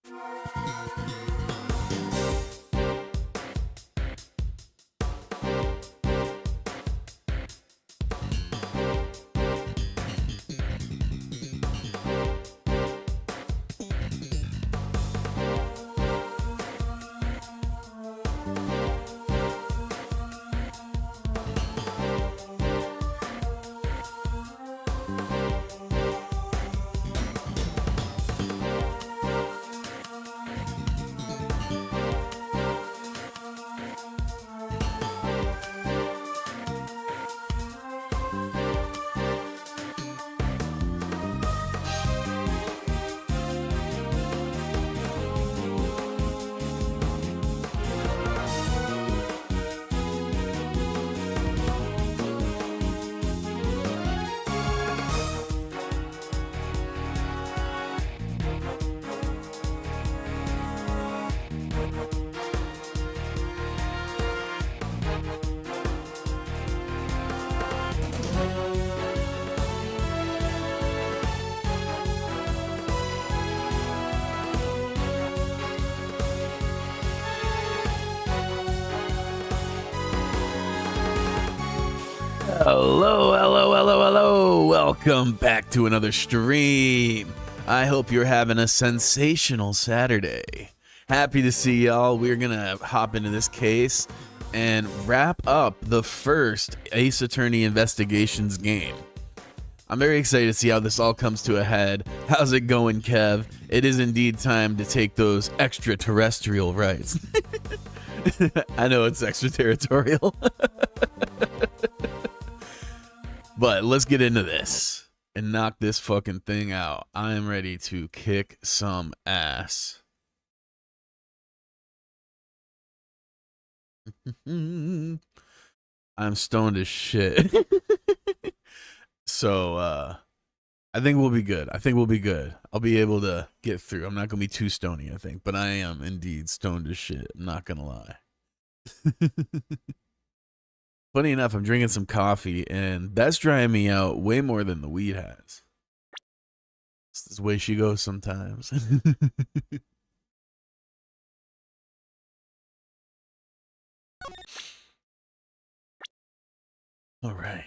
Hello. Welcome back to another stream. I hope you're having a sensational Saturday. Happy to see y'all. We're going to hop into this case and wrap up the first Ace Attorney Investigations game. I'm very excited to see how this all comes to a head. How's it going, Kev? It is indeed time to take those extraterrestrial rights. I know it's extraterritorial. But let's get into this and knock this fucking thing out. I am ready to kick some ass. I'm stoned as shit. So, I think we'll be good. I'll be able to get through. I'm not going to be too stony, I think. But I am indeed stoned as shit. I'm not going to lie. Funny enough, I'm drinking some coffee, and that's drying me out way more than the weed has. It's the way she goes sometimes. All right.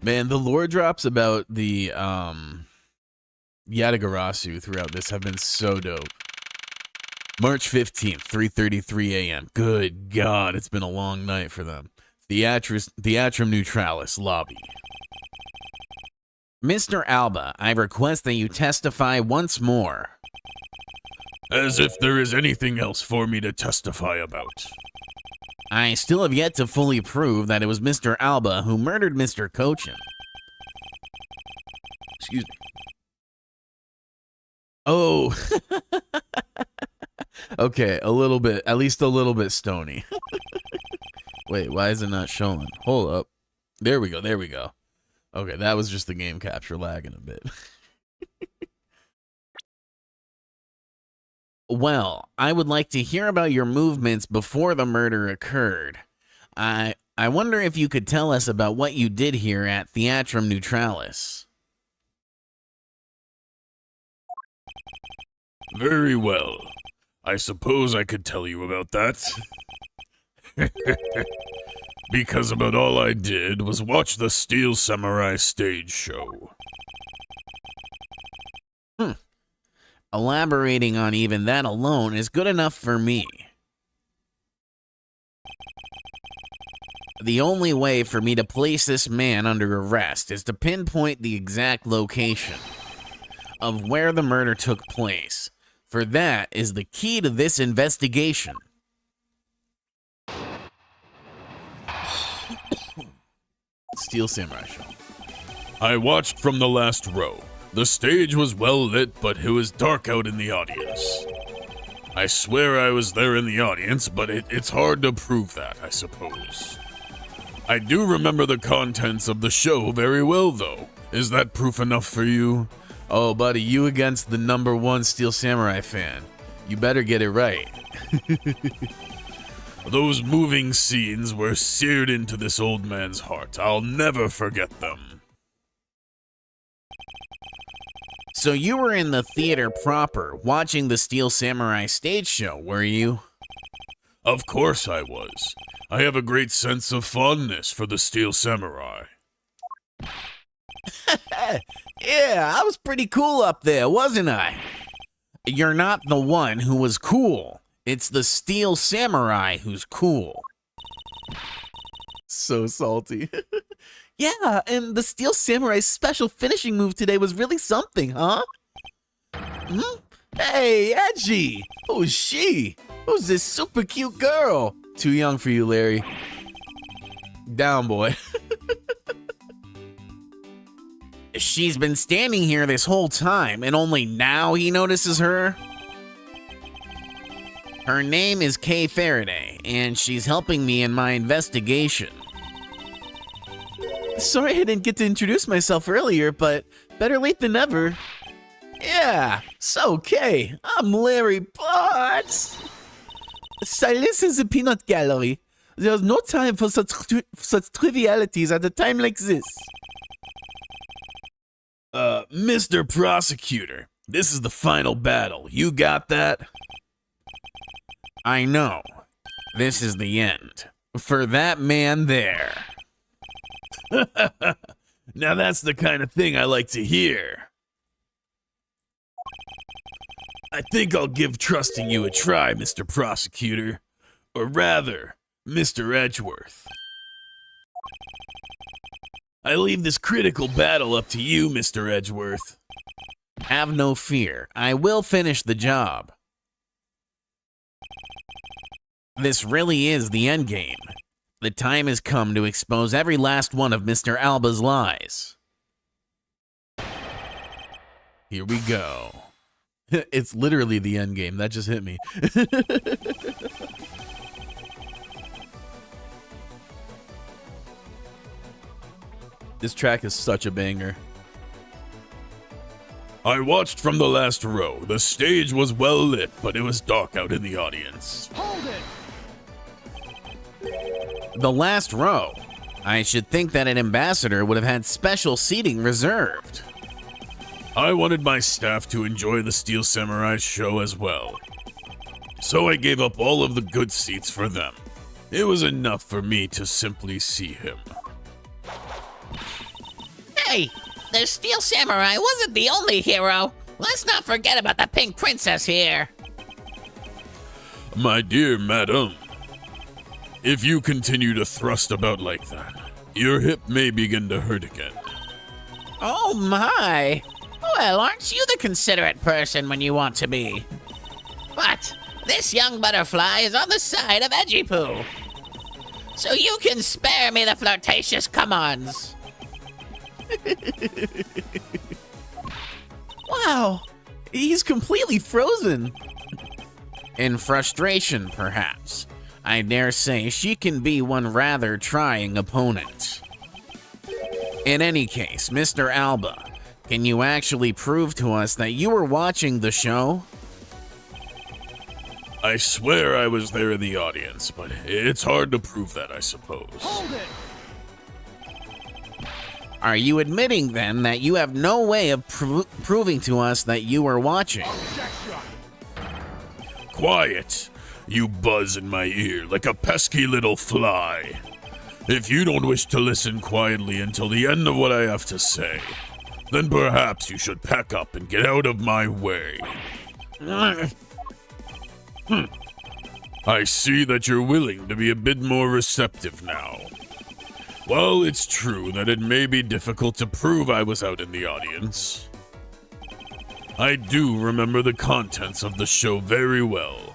Man, the lore drops about the Yatagarasu throughout this have been so dope. March 15th, 3:33 a.m. Good God, it's been a long night for them. Theatrum Neutralis lobby. Mr. Alba, I request that you testify once more. As if there is anything else for me to testify about. I still have yet to fully prove that it was Mr. Alba who murdered Mr. Cochin. Excuse me. Oh, okay, a little bit, at least a little bit stony. Wait, why is it not showing? Hold up. There we go. Okay, that was just the game capture lagging a bit. Well, I would like to hear about your movements before the murder occurred. I wonder if you could tell us about what you did here at Theatrum Neutralis. Very well. I suppose I could tell you about that. Because about all I did was watch the Steel Samurai stage show. Elaborating on even that alone is good enough for me. The only way for me to place this man under arrest is to pinpoint the exact location of where the murder took place. For that is the key to this investigation. Steel Samurai Show. I watched from the last row. The stage was well lit, but it was dark out in the audience. I swear I was there in the audience, but it's hard to prove that, I suppose. I do remember the contents of the show very well, though. Is that proof enough for you? Oh, buddy, you against the #1 Steel Samurai fan. You better get it right. Those moving scenes were seared into this old man's heart. I'll never forget them. So you were in the theater proper, watching the Steel Samurai stage show, were you? Of course I was. I have a great sense of fondness for the Steel Samurai. Yeah, I was pretty cool up there, wasn't I? You're not the one who was cool. It's the Steel Samurai who's cool. So salty. Yeah, and the Steel Samurai's special finishing move today was really something, huh? Hey, Edgy! Who's she? Who's this super cute girl? Too young for you, Larry. Down, boy. She's been standing here this whole time, and only now he notices her? Her name is Kay Faraday, and she's helping me in my investigation. Sorry I didn't get to introduce myself earlier, but better late than never. Yeah, so Kay, I'm Larry Potts. Silence in the peanut gallery. There's no time for such trivialities at a time like this. Mr. Prosecutor, this is the final battle. You got that? I know. This is the end. For that man there. Now that's the kind of thing I like to hear. I think I'll give trusting you a try, Mr. Prosecutor. Or rather, Mr. Edgeworth. I leave this critical battle up to you, Mr. Edgeworth. Have no fear. I will finish the job. This really is the endgame. The time has come to expose every last one of Mr. Alba's lies. Here we go. It's literally the endgame. That just hit me. This track is such a banger. I watched from the last row. The stage was well lit, but it was dark out in the audience. Hold it! The last row. I should think that an ambassador would have had special seating reserved. I wanted my staff to enjoy the Steel Samurai show as well. So I gave up all of the good seats for them. It was enough for me to simply see him. Hey, the Steel Samurai wasn't the only hero. Let's not forget about the Pink Princess here. My dear madam, if you continue to thrust about like that, your hip may begin to hurt again. Oh my. Well, aren't you the considerate person when you want to be? But this young butterfly is on the side of Edgy Poo. So you can spare me the flirtatious come-ons. Wow, he's completely frozen. In frustration, perhaps. I dare say she can be one rather trying opponent. In any case, Mr. Alba, can you actually prove to us that you were watching the show? I swear I was there in the audience, but it's hard to prove that, I suppose. Hold it! Are you admitting then that you have no way of proving to us that you were watching? Quiet! You buzz in my ear like a pesky little fly. If you don't wish to listen quietly until the end of what I have to say, then perhaps you should pack up and get out of my way. I see that you're willing to be a bit more receptive now. Well, it's true that it may be difficult to prove I was out in the audience. I do remember the contents of the show very well.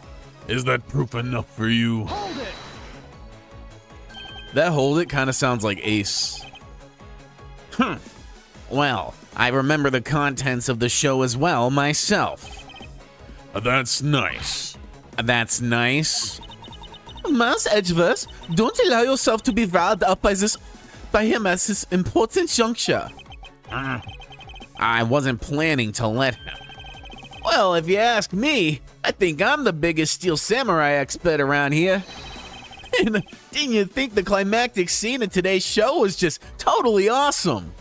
Is that proof enough for you? Hold it! That hold it kind of sounds like Ace. Well, I remember the contents of the show as well myself. That's nice. That's nice. Mas Edgeworth, don't allow yourself to be riled up by him at this important juncture. I wasn't planning to let him. Well, if you ask me, I think I'm the biggest Steel Samurai expert around here. And didn't you think the climactic scene in today's show was just totally awesome?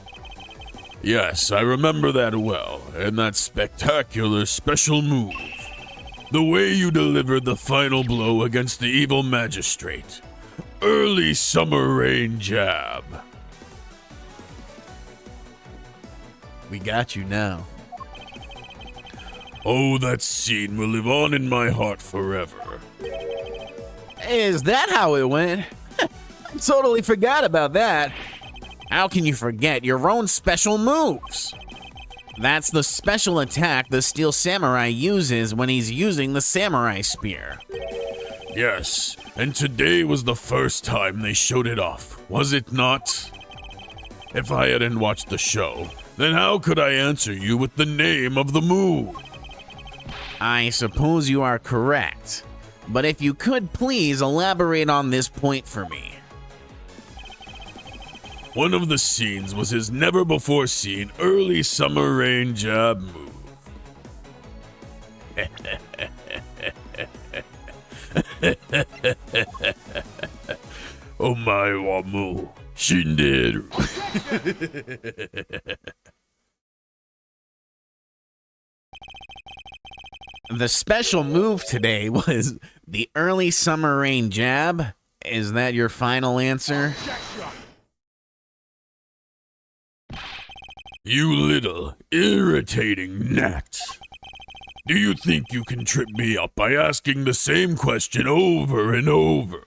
Yes, I remember that well, and that spectacular special move. The way you delivered the final blow against the evil magistrate. Early summer rain jab. We got you now. Oh, that scene will live on in my heart forever. Is that how it went? I totally forgot about that. How can you forget your own special moves? That's the special attack the Steel Samurai uses when he's using the Samurai Spear. Yes, and today was the first time they showed it off, was it not? If I hadn't watched the show, then how could I answer you with the name of the move? I suppose you are correct, but if you could please elaborate on this point for me. One of the scenes was his never-before-seen early summer rain jab move. Omae wa mo shinderu. The special move today was the early summer rain jab. Is that your final answer? You little irritating gnat. Do you think you can trip me up by asking the same question over and over?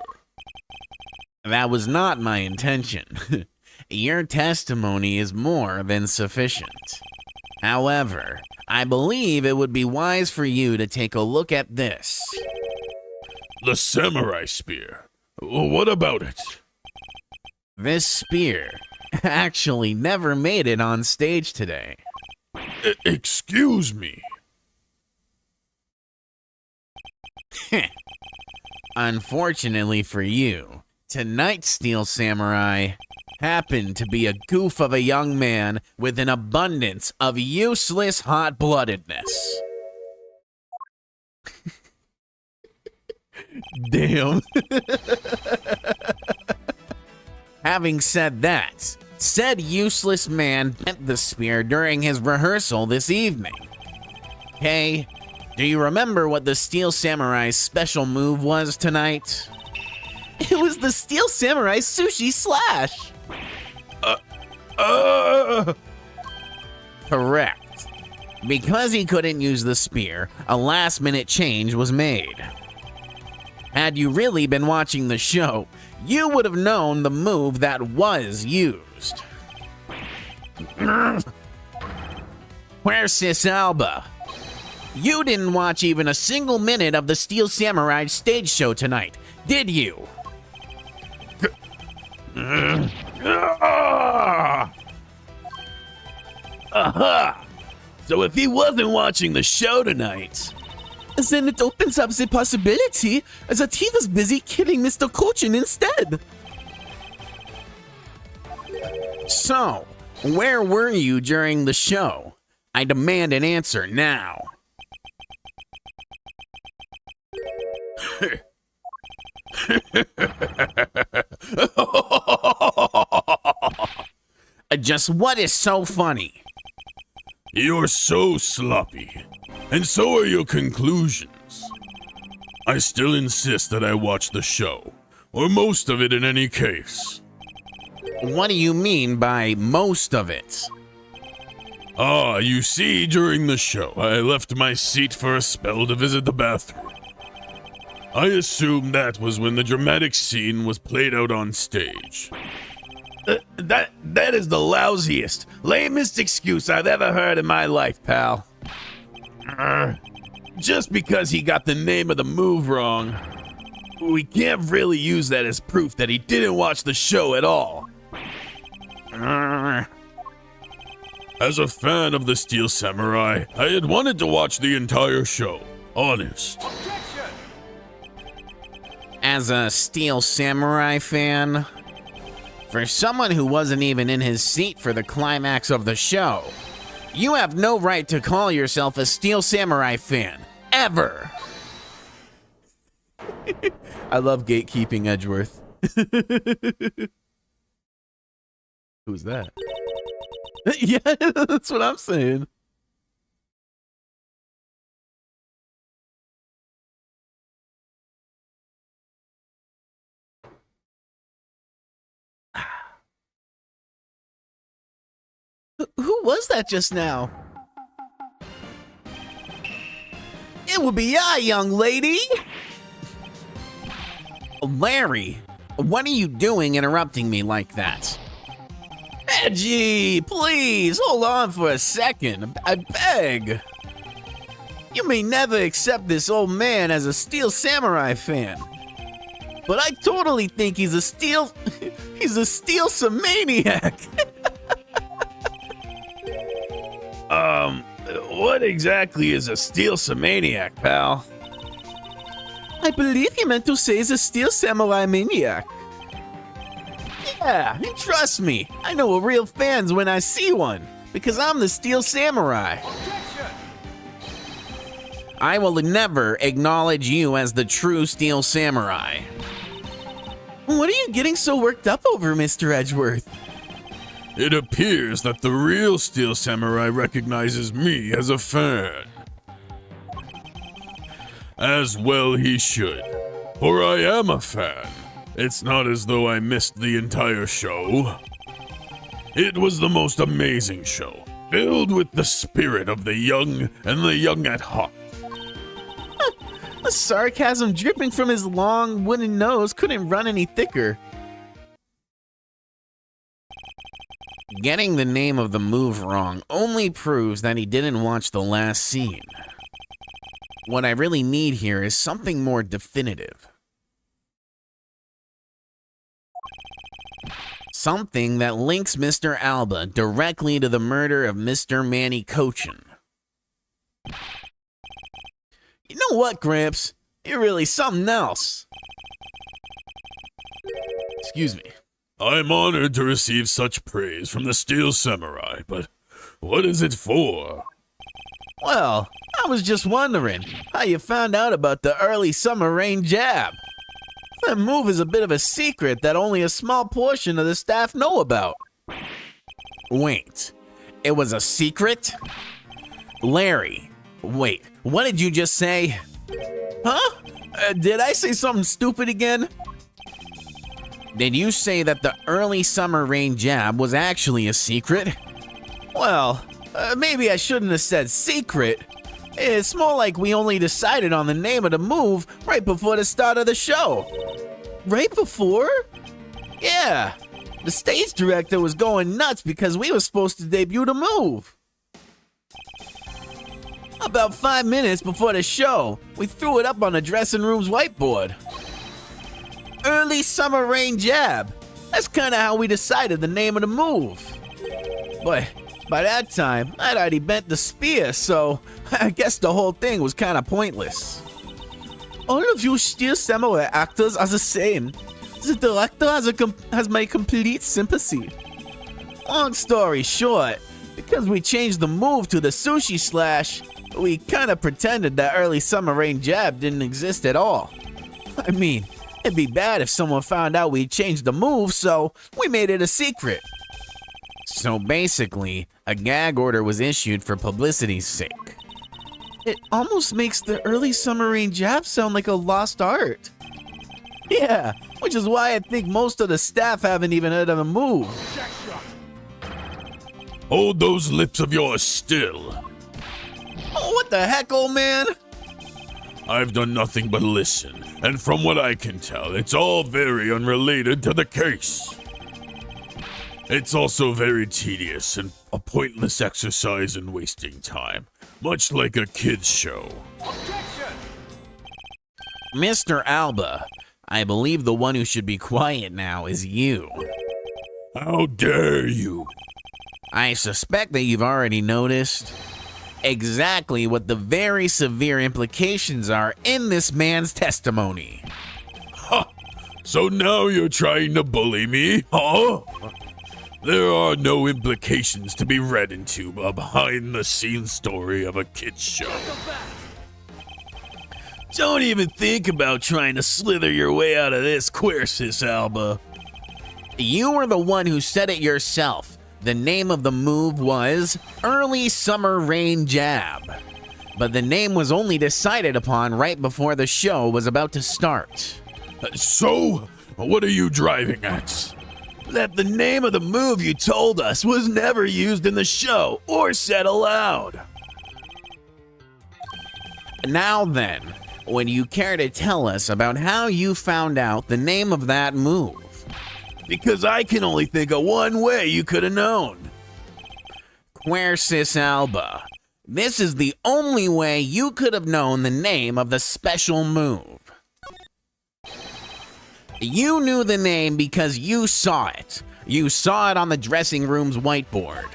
That was not my intention. Your testimony is more than sufficient. However, I believe it would be wise for you to take a look at this. The samurai spear. What about it? This spear actually never made it on stage today. Excuse me. Unfortunately for you, tonight's Steel Samurai happened to be a goof of a young man with an abundance of useless hot-bloodedness. Damn. Having said that, said useless man bent the spear during his rehearsal this evening. Hey, do you remember what the Steel Samurai's special move was tonight? It was the Steel Samurai Sushi Slash. Correct. Because he couldn't use the spear, a last-minute change was made. Had you really been watching the show, you would have known the move that was used. Where's Alba? You didn't watch even a single minute of the Steel Samurai stage show tonight, did you? Aha! So if he wasn't watching the show tonight, then it opens up the possibility that he was busy killing Mr. Cochin instead. So, where were you during the show? I demand an answer now. Just what is so funny? You're so sloppy, and so are your conclusions. I still insist that I watch the show, or most of it in any case. What do you mean by most of it? Ah, you see, during the show, I left my seat for a spell to visit the bathroom. I assumed that was when the dramatic scene was played out on stage. That is the lousiest, lamest excuse I've ever heard in my life, pal. Just because he got the name of the move wrong, we can't really use that as proof that he didn't watch the show at all. As a fan of the Steel Samurai, I had wanted to watch the entire show. Honest. As a Steel Samurai fan, for someone who wasn't even in his seat for the climax of the show, you have no right to call yourself a Steel Samurai fan, ever. I love gatekeeping, Edgeworth. Who's that? Yeah, that's what I'm saying. Who was that just now? It would be I, young lady. Larry, what are you doing interrupting me like that? Edgy, please, hold on for a second. I beg. You may never accept this old man as a Steel Samurai fan, but I totally think he's a Steel maniac. What exactly is a Steel Maniac, pal? I believe he meant to say he's a Steel Samurai maniac. Yeah, and trust me, I know a real fan's when I see one, because I'm the Steel Samurai. I will never acknowledge you as the true Steel Samurai. What are you getting so worked up over, Mr. Edgeworth? It appears that the real Steel Samurai recognizes me as a fan. As well he should, for I am a fan. It's not as though I missed the entire show. It was the most amazing show, filled with the spirit of the young and the young at heart. The sarcasm dripping from his long wooden nose couldn't run any thicker. Getting the name of the move wrong only proves that he didn't watch the last scene. What I really need here is something more definitive. Something that links Mr. Alba directly to the murder of Mr. Manny Cochin. You know what, Gramps? You're really something else. Excuse me. I'm honored to receive such praise from the Steel Samurai, but what is it for? Well, I was just wondering how you found out about the early summer rain jab. That move is a bit of a secret that only a small portion of the staff know about. Wait, it was a secret? Larry, wait, what did you just say? Huh? Did I say something stupid again? Did you say that the early summer rain jab was actually a secret? Well, maybe I shouldn't have said secret. It's more like we only decided on the name of the move right before the start of the show. Right before? Yeah. The stage director was going nuts because we were supposed to debut the move. About 5 minutes before the show, we threw it up on the dressing room's whiteboard. Early summer rain jab. That's kind of how we decided the name of the move. But by that time, I'd already bent the spear, so I guess the whole thing was kind of pointless. All of you Steel Samurai actors are the same. The director has my complete sympathy. Long story short, because we changed the move to the sushi slash, we kind of pretended that early summer rain jab didn't exist at all. I mean, it'd be bad if someone found out we changed the move, so we made it a secret. So basically, a gag order was issued for publicity's sake. It almost makes the early summer rain jab sound like a lost art. Yeah, which is why I think most of the staff haven't even heard of the move. Hold those lips of yours still. Oh, what the heck, old man? I've done nothing but listen, and from what I can tell, it's all very unrelated to the case. It's also very tedious and a pointless exercise and wasting time, much like a kid's show. Mr. Alba, I believe the one who should be quiet now is you. How dare you? I suspect that you've already noticed exactly what the very severe implications are in this man's testimony. Ha! So now you're trying to bully me, huh? There are no implications to be read into a behind-the-scenes story of a kid's show. Don't even think about trying to slither your way out of this, Quercus Alba. You were the one who said it yourself. The name of the move was Early Summer Rain Jab. But the name was only decided upon right before the show was about to start. So, what are you driving at? That the name of the move you told us was never used in the show or said aloud. Now then, would you care to tell us about how you found out the name of that move? Because I can only think of one way you could have known. Quercus Alba, this is the only way you could have known the name of the special move. You knew the name because you saw it. You saw it on the dressing room's whiteboard.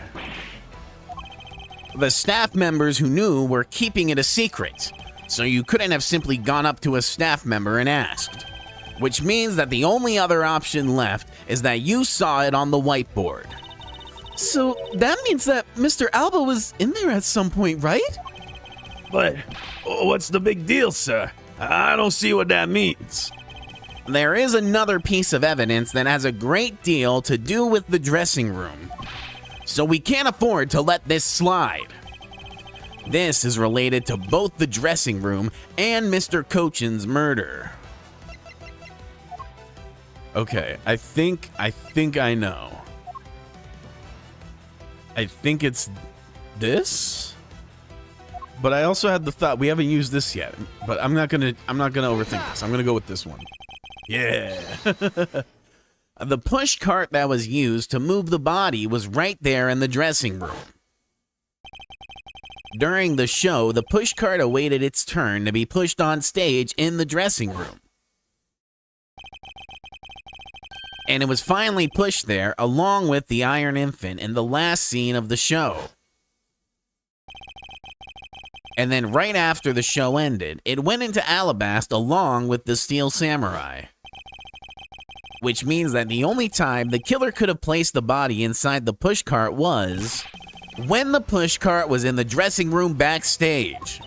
The staff members who knew were keeping it a secret, so you couldn't have simply gone up to a staff member and asked. Which means that the only other option left is that you saw it on the whiteboard. So that means that Mr. Alba was in there at some point, right? But what's the big deal, sir? I don't see what that means. There is another piece of evidence that has a great deal to do with the dressing room. So we can't afford to let this slide. This is related to both the dressing room and Mr. Cochin's murder. Okay, I think I know. I think it's this. But I also had the thought we haven't used this yet. But I'm not gonna overthink this. I'm gonna go with this one. Yeah. The push cart that was used to move the body was right there in the dressing room. During the show, the push cart awaited its turn to be pushed on stage in the dressing room. And it was finally pushed there along with the Iron Infant in the last scene of the show. And then right after the show ended, it went into Alabast along with the Steel Samurai. Which means that the only time the killer could have placed the body inside the pushcart was when the pushcart was in the dressing room backstage.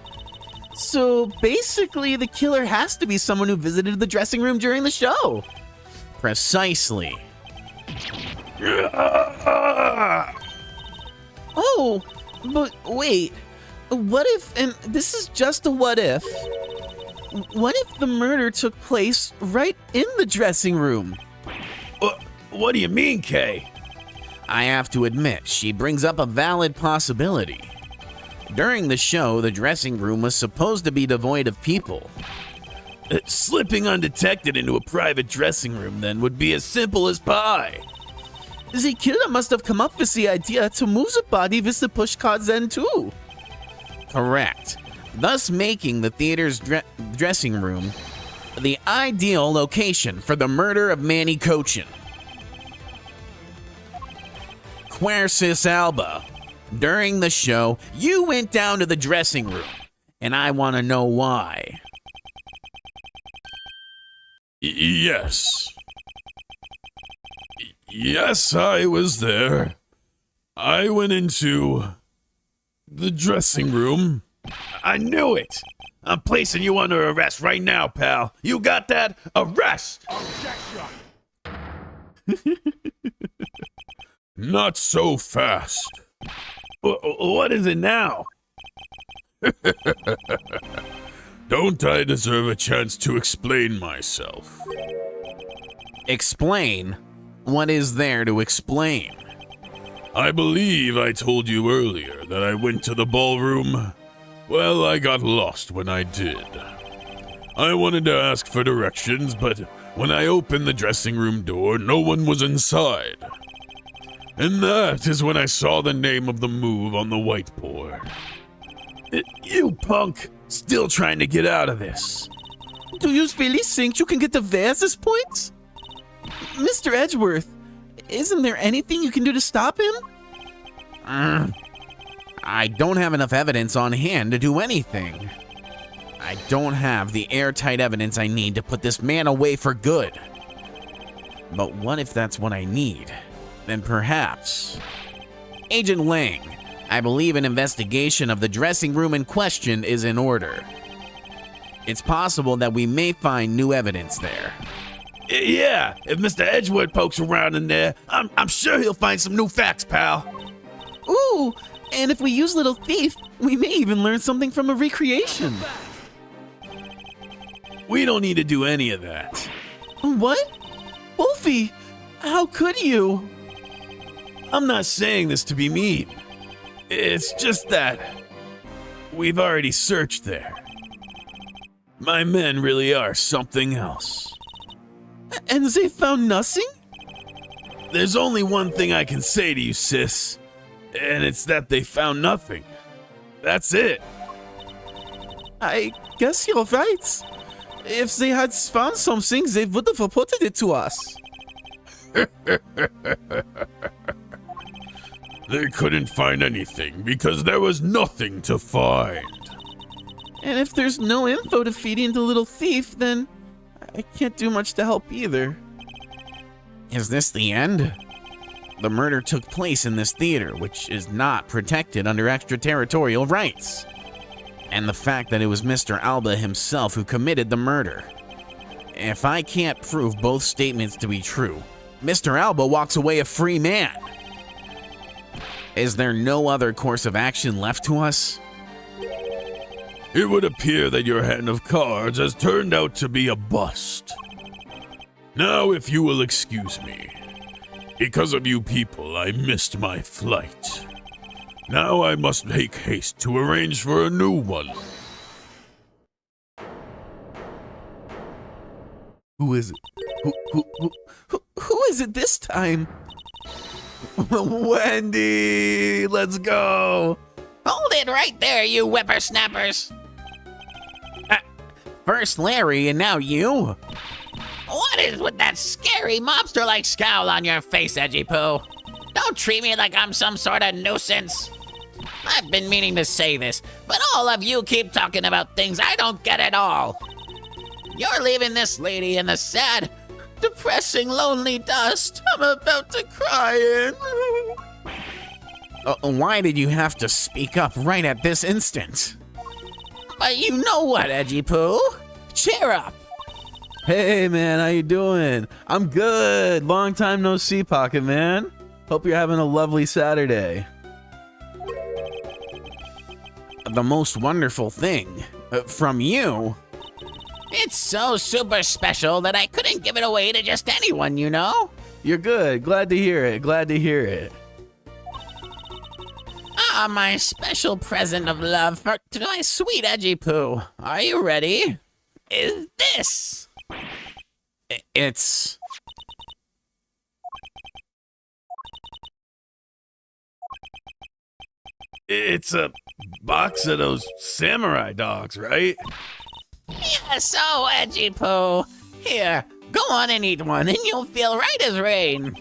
So basically, the killer has to be someone who visited the dressing room during the show. Precisely. Oh, but wait. What if, and this is just a what if the murder took place right in the dressing room? What do you mean, Kay? I have to admit, she brings up a valid possibility. During the show, the dressing room was supposed to be devoid of people. Slipping undetected into a private dressing room, then, would be as simple as pie. The killer must have come up with the idea to move the body with the pushcart then too. Correct, thus making the theater's dressing room the ideal location for the murder of Manny Cochin. Quercus Alba, during the show, you went down to the dressing room, and I want to know why. Yes. Yes, I was there. I went into the dressing room. I knew it. I'm placing you under arrest right now, pal. You got that? Arrest! Not so fast. What is it now? Don't I deserve a chance to explain myself? Explain? What is there to explain? I believe I told you earlier that I went to the ballroom. Well, I got lost when I did. I wanted to ask for directions, but when I opened the dressing room door, no one was inside. And that is when I saw the name of the move on the whiteboard. You punk! Still trying to get out of this. Do you really think you can get away at this point? Mr. Edgeworth, isn't there anything you can do to stop him? I don't have enough evidence on hand to do anything. I don't have the airtight evidence I need to put this man away for good. But what if that's what I need? Then perhaps... Agent Lang, I believe an investigation of the dressing room in question is in order. It's possible that we may find new evidence there. Yeah, if Mr. Edgewood pokes around in there, I'm sure he'll find some new facts, pal. Ooh, and if we use Little Thief, we may even learn something from a recreation. We don't need to do any of that. What? Wolfie, how could you? I'm not saying this to be mean. It's just that we've already searched there. My men really are something else. And they found nothing? There's only one thing I can say to you, sis, and it's that they found nothing. That's it. I guess you're right. If they had found something, they would have reported it to us. They couldn't find anything because there was nothing to find. And if there's no info to feed into Little Thief, then I can't do much to help either. Is this the end? The murder took place in this theater, which is not protected under extraterritorial rights. And the fact that it was Mr. Alba himself who committed the murder. If I can't prove both statements to be true, Mr. Alba walks away a free man. Is there no other course of action left to us? It would appear that your hand of cards has turned out to be a bust. Now, if you will excuse me, because of you people, I missed my flight. Now I must make haste to arrange for a new one. Who is it? Who is it this time? Wendy, let's go. Hold it right there, you whippersnappers. First Larry, and now you? What is with that scary mobster-like scowl on your face, Edgy Poo? Don't treat me like I'm some sort of nuisance. I've been meaning to say this, but all of you keep talking about things I don't get at all. You're leaving this lady in the sad, depressing, lonely dust. I'm about to cry. Why did you have to speak up right at this instant? But you know what, Edgy Poo? Cheer up. Hey man, how you doing? I'm good. Long time no see, Pocket Man. Hope you're having a lovely Saturday. The most wonderful thing from you. It's so super special that I couldn't give it away to just anyone, you know? You're good. Glad to hear it. Glad to hear it. Ah, my special present of love to my sweet Edgy Poo. Are you ready? Is this? It's... It's a box of those samurai dogs, right? Yeah, so Edgy Poo. Here, go on and eat one, and you'll feel right as rain.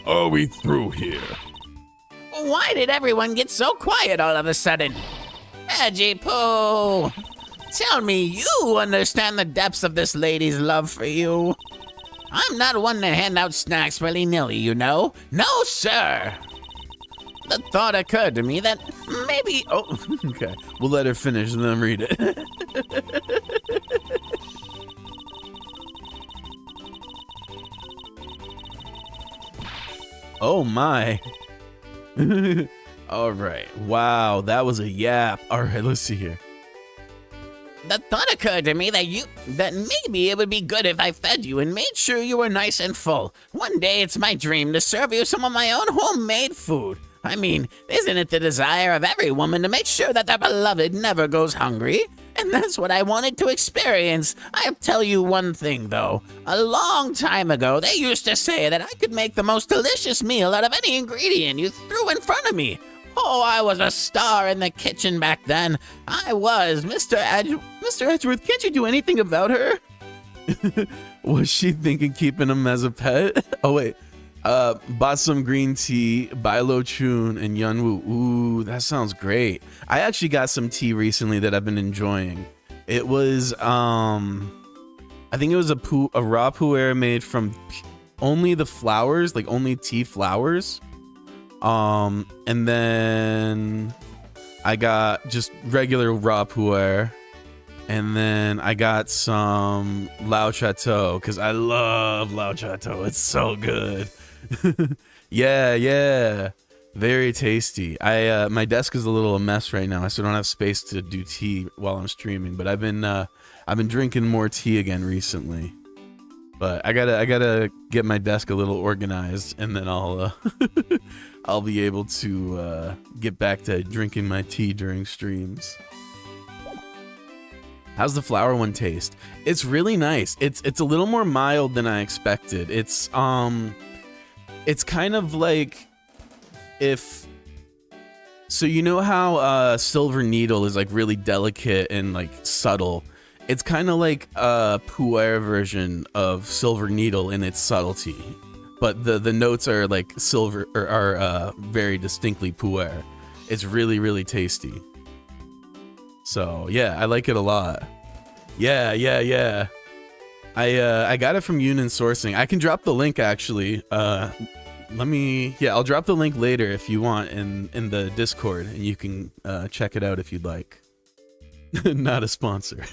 Are we through here? Why did everyone get so quiet all of a sudden? Edgy Poo, tell me you understand the depths of this lady's love for you. I'm not one to hand out snacks willy-nilly, you know. No, sir. The thought occurred to me that maybe... Oh, okay. We'll let her finish and then read it. Oh my. All right. Wow, that was a yap. All right, let's see here. The thought occurred to me that maybe it would be good if I fed you and made sure you were nice and full. One day it's my dream to serve you some of my own homemade food. I mean, isn't it the desire of every woman to make sure that their beloved never goes hungry? And that's what I wanted to experience. I'll tell you one thing, though. A long time ago, they used to say that I could make the most delicious meal out of any ingredient you threw in front of me. Oh, I was a star in the kitchen back then. I was, Mr. Edgeworth, can't you do anything about her? Was she thinking keeping him as a pet? Oh, wait. Bought some green tea, Bai Lo Chun, and Yunwoo. Ooh, that sounds great. I actually got some tea recently that I've been enjoying. It was, I think it was a raw pu'er made from only the flowers, like only tea flowers. And then I got just regular raw pu'er. And then I got some Lao Chateau because I love Lao Chateau. It's so good. Yeah. Very tasty. My desk is a little a mess right now, so I don't have space to do tea while I'm streaming. But I've been drinking more tea again recently. But I gotta get my desk a little organized, and then I'll I'll be able to get back to drinking my tea during streams. How's the flower one taste? It's really nice. It's a little more mild than I expected. It's kind of like if, so you know how Silver Needle is like really delicate and like subtle. It's kind of like a pu'er version of Silver Needle in its subtlety, but the notes are like silver, or are very distinctly pu'er. It's really tasty. So yeah, I like it a lot. Yeah. I got it from Yunnan Sourcing. I can drop the link actually. I'll drop the link later if you want in the Discord, and you can check it out if you'd like. Not a sponsor.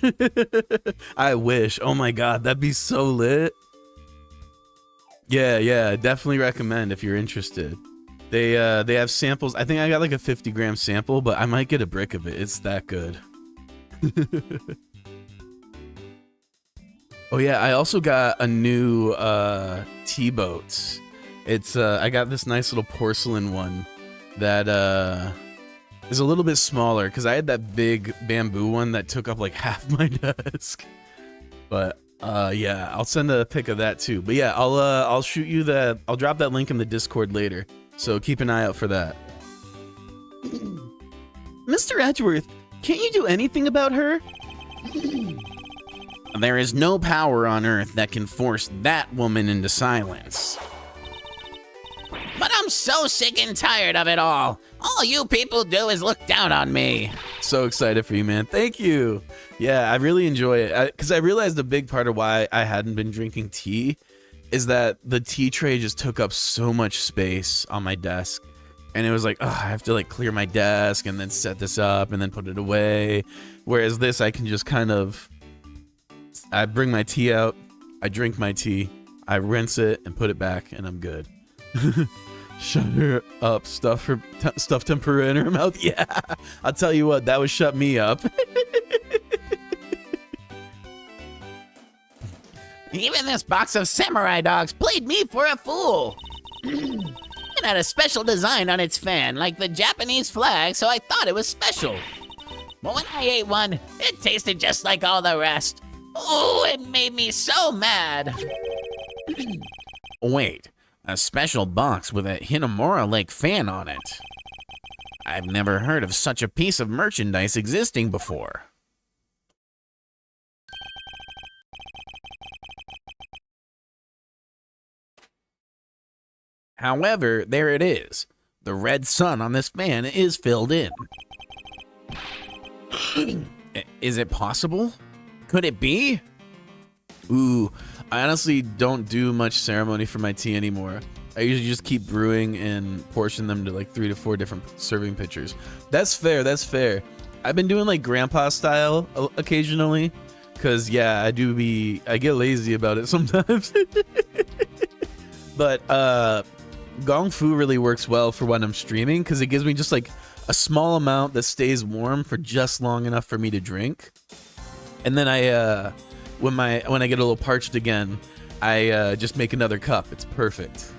I wish. Oh my god, that'd be so lit. Yeah, definitely recommend if you're interested. They have samples. I think I got like a 50-gram sample, but I might get a brick of it. It's that good. Oh yeah, I also got a new tea boat. It's I got this nice little porcelain one that is a little bit smaller because I had that big bamboo one that took up like half my desk. But yeah, I'll send a pic of that too. But yeah, I'll shoot you that. I'll drop that link in the Discord later. So keep an eye out for that. Mr. Edgeworth, can't you do anything about her? There is no power on Earth that can force that woman into silence. But I'm so sick and tired of it all. All you people do is look down on me. So excited for you, man. Thank you. Yeah, I really enjoy it. Because I realized a big part of why I hadn't been drinking tea is that the tea tray just took up so much space on my desk. And it was like, oh, I have to like clear my desk and then set this up and then put it away. Whereas this, I can just kind of, I bring my tea out, I drink my tea, I rinse it and put it back, and I'm good. Shut her up, stuff tempura in her mouth. Yeah, I'll tell you what, that would shut me up. Even this box of samurai dogs played me for a fool. It had a special design on its fan, like the Japanese flag, so I thought it was special. But when I ate one, it tasted just like all the rest. Oh, it made me so mad. Wait, a special box with a Hinamura Lake fan on it. I've never heard of such a piece of merchandise existing before. However, there it is. The red sun on this fan is filled in. Is it possible? Could it be? Ooh, I honestly don't do much ceremony for my tea anymore. I usually just keep brewing and portion them to like 3 to 4 different serving pitchers. That's fair, that's fair. I've been doing like grandpa style occasionally. Cause yeah, I get lazy about it sometimes. But Gong Fu really works well for when I'm streaming because it gives me just like a small amount that stays warm for just long enough for me to drink. And then when I get a little parched again, I just make another cup. It's perfect.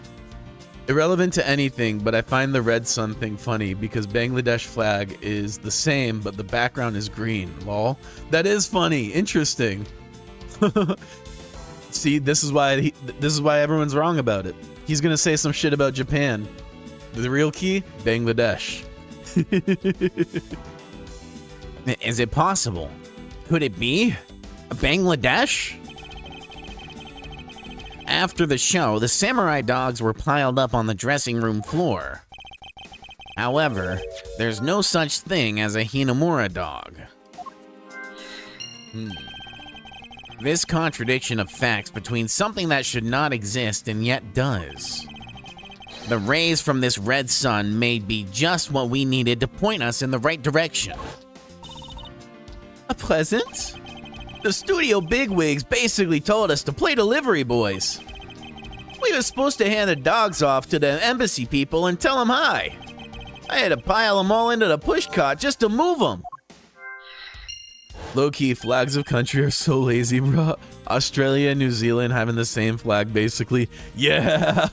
Irrelevant to anything, but I find the red sun thing funny because Bangladesh flag is the same, but the background is green. Lol. That is funny. Interesting. See, this is why everyone's wrong about it. He's gonna say some shit about Japan. The real key, Bangladesh. Is it possible? Could it be? Bangladesh? After the show, the samurai dogs were piled up on the dressing room floor. However, there's no such thing as a Hinamura dog. This contradiction of facts between something that should not exist and yet does. The rays from this red sun may be just what we needed to point us in the right direction. A present? The studio bigwigs basically told us to play delivery boys. We were supposed to hand the dogs off to the embassy people and tell them hi. I had to pile them all into the pushcart just to move them. Low-key, flags of country are so lazy, bro. Australia and New Zealand having the same flag, basically. Yeah.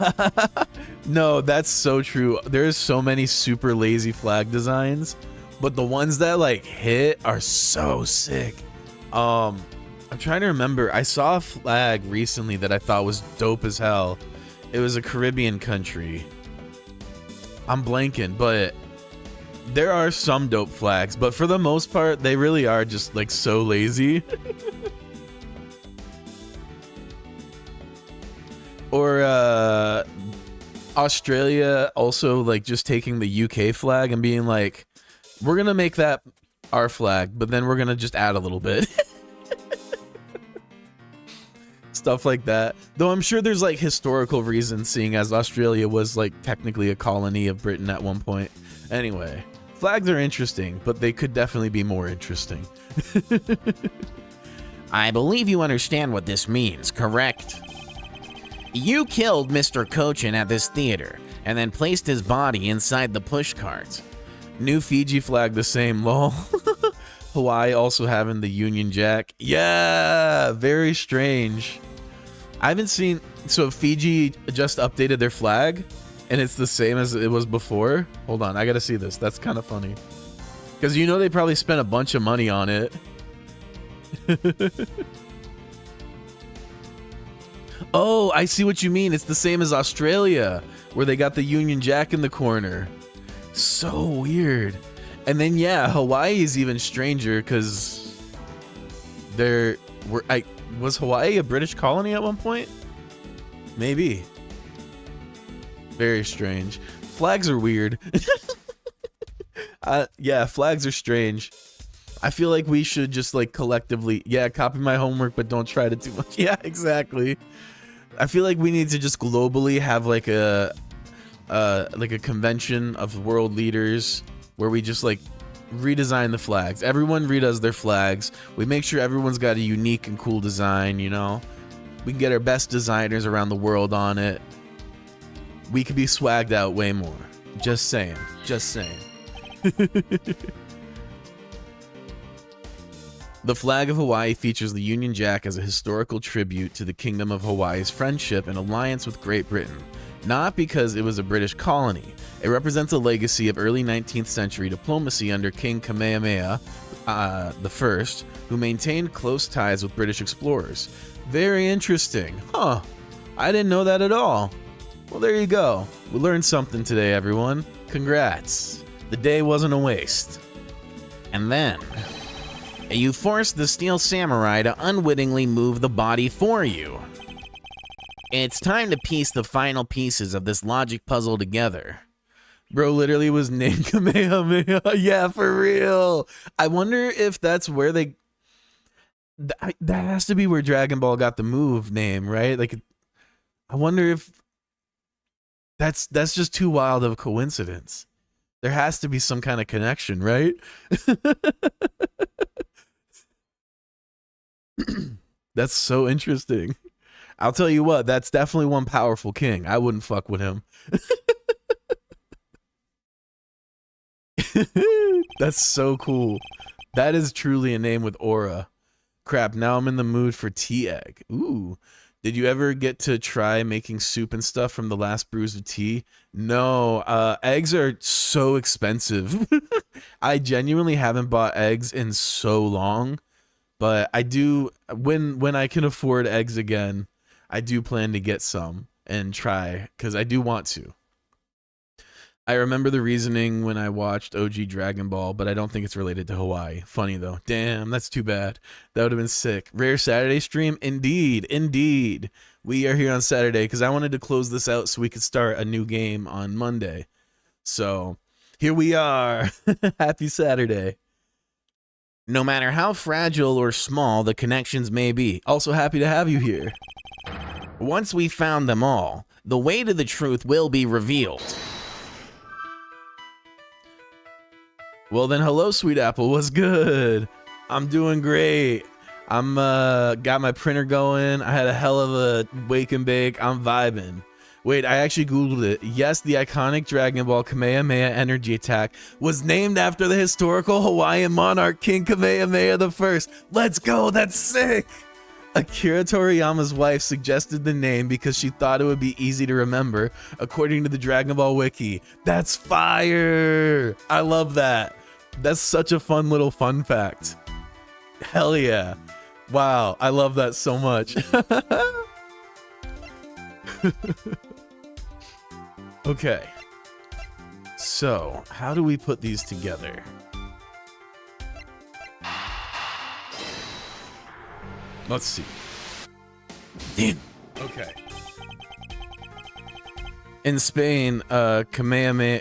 No, that's so true. There's so many super lazy flag designs, but the ones that like hit are so sick. I'm trying to remember. I saw a flag recently that I thought was dope as hell. It was a Caribbean country. I'm blanking, but there are some dope flags, but for the most part, they really are just like so lazy. Or Australia also like just taking the UK flag and being like, we're gonna make that our flag, but then we're gonna just add a little bit. Stuff like that. Though I'm sure there's like historical reasons, seeing as Australia was like technically a colony of Britain at one point. Anyway, flags are interesting, but they could definitely be more interesting. I believe you understand what this means, correct? You killed Mr. Cochin at this theater and then placed his body inside the pushcart. New Fiji flag the same, lol. Hawaii also having the Union Jack. Yeah, very strange. I haven't seen... So Fiji just updated their flag and it's the same as it was before. Hold on, I gotta see this. That's kind of funny. Because you know they probably spent a bunch of money on it. Oh, I see what you mean. It's the same as Australia, where they got the Union Jack in the corner. So weird. And then yeah, Hawaii is even stranger because was Hawaii a British colony at one point? Maybe. Very strange. Flags are weird. Yeah, flags are strange. I feel like we should just like collectively, yeah, copy my homework, but don't try to too much. Yeah, exactly. I feel like we need to just globally have like a convention of world leaders where we just like redesign the flags. Everyone redoes their flags. We make sure everyone's got a unique and cool design, you know? We can get our best designers around the world on it. We could be swagged out way more. Just saying. Just saying. The flag of Hawaii features the Union Jack as a historical tribute to the Kingdom of Hawaii's friendship and alliance with Great Britain, not because it was a British colony. It represents a legacy of early 19th century diplomacy under King Kamehameha I, who maintained close ties with British explorers. Very interesting. Huh. I didn't know that at all. Well, there you go. We learned something today, everyone. Congrats. The day wasn't a waste. And then you forced the Steel Samurai to unwittingly move the body for you. It's time to piece the final pieces of this logic puzzle together. Bro literally was named Kamehameha. Yeah, for real. I wonder if that's where they... That has to be where Dragon Ball got the move name, right? Like, I wonder if... That's just too wild of a coincidence. There has to be some kind of connection, right? That's so interesting. I'll tell you what, that's definitely one powerful king. I wouldn't fuck with him. That's so cool. That is truly a name with aura. Crap, now I'm in the mood for tea egg. Ooh. Did you ever get to try making soup and stuff from the last brews of tea? No, eggs are so expensive. I genuinely haven't bought eggs in so long. But I do, when I can afford eggs again, I do plan to get some and try, because I do want to. I remember the reasoning when I watched OG Dragon Ball, but I don't think it's related to Hawaii. Funny though. Damn, that's too bad. That would have been sick. Rare Saturday stream? Indeed, indeed. We are here on Saturday because I wanted to close this out so we could start a new game on Monday. So, here we are. Happy Saturday. no matter how fragile or small the connections may be. Also happy to have you here. Once we found them all, the way to the truth will be revealed. Well then, hello, Sweet Apple. What's good? I'm doing great. I'm got my printer going. I had a hell of a wake and bake. I'm vibing. Wait, I actually Googled it. Yes, the iconic Dragon Ball Kamehameha energy attack was named after the historical Hawaiian monarch King Kamehameha I. Let's go, that's sick! Akira Toriyama's wife suggested the name because she thought it would be easy to remember, according to the Dragon Ball Wiki. That's fire! I love that. That's such a fun little fun fact. Hell yeah. Wow, I love that so much. Okay, so how do we put these together? Let's see. Damn. Okay. In Spain, Kamehameha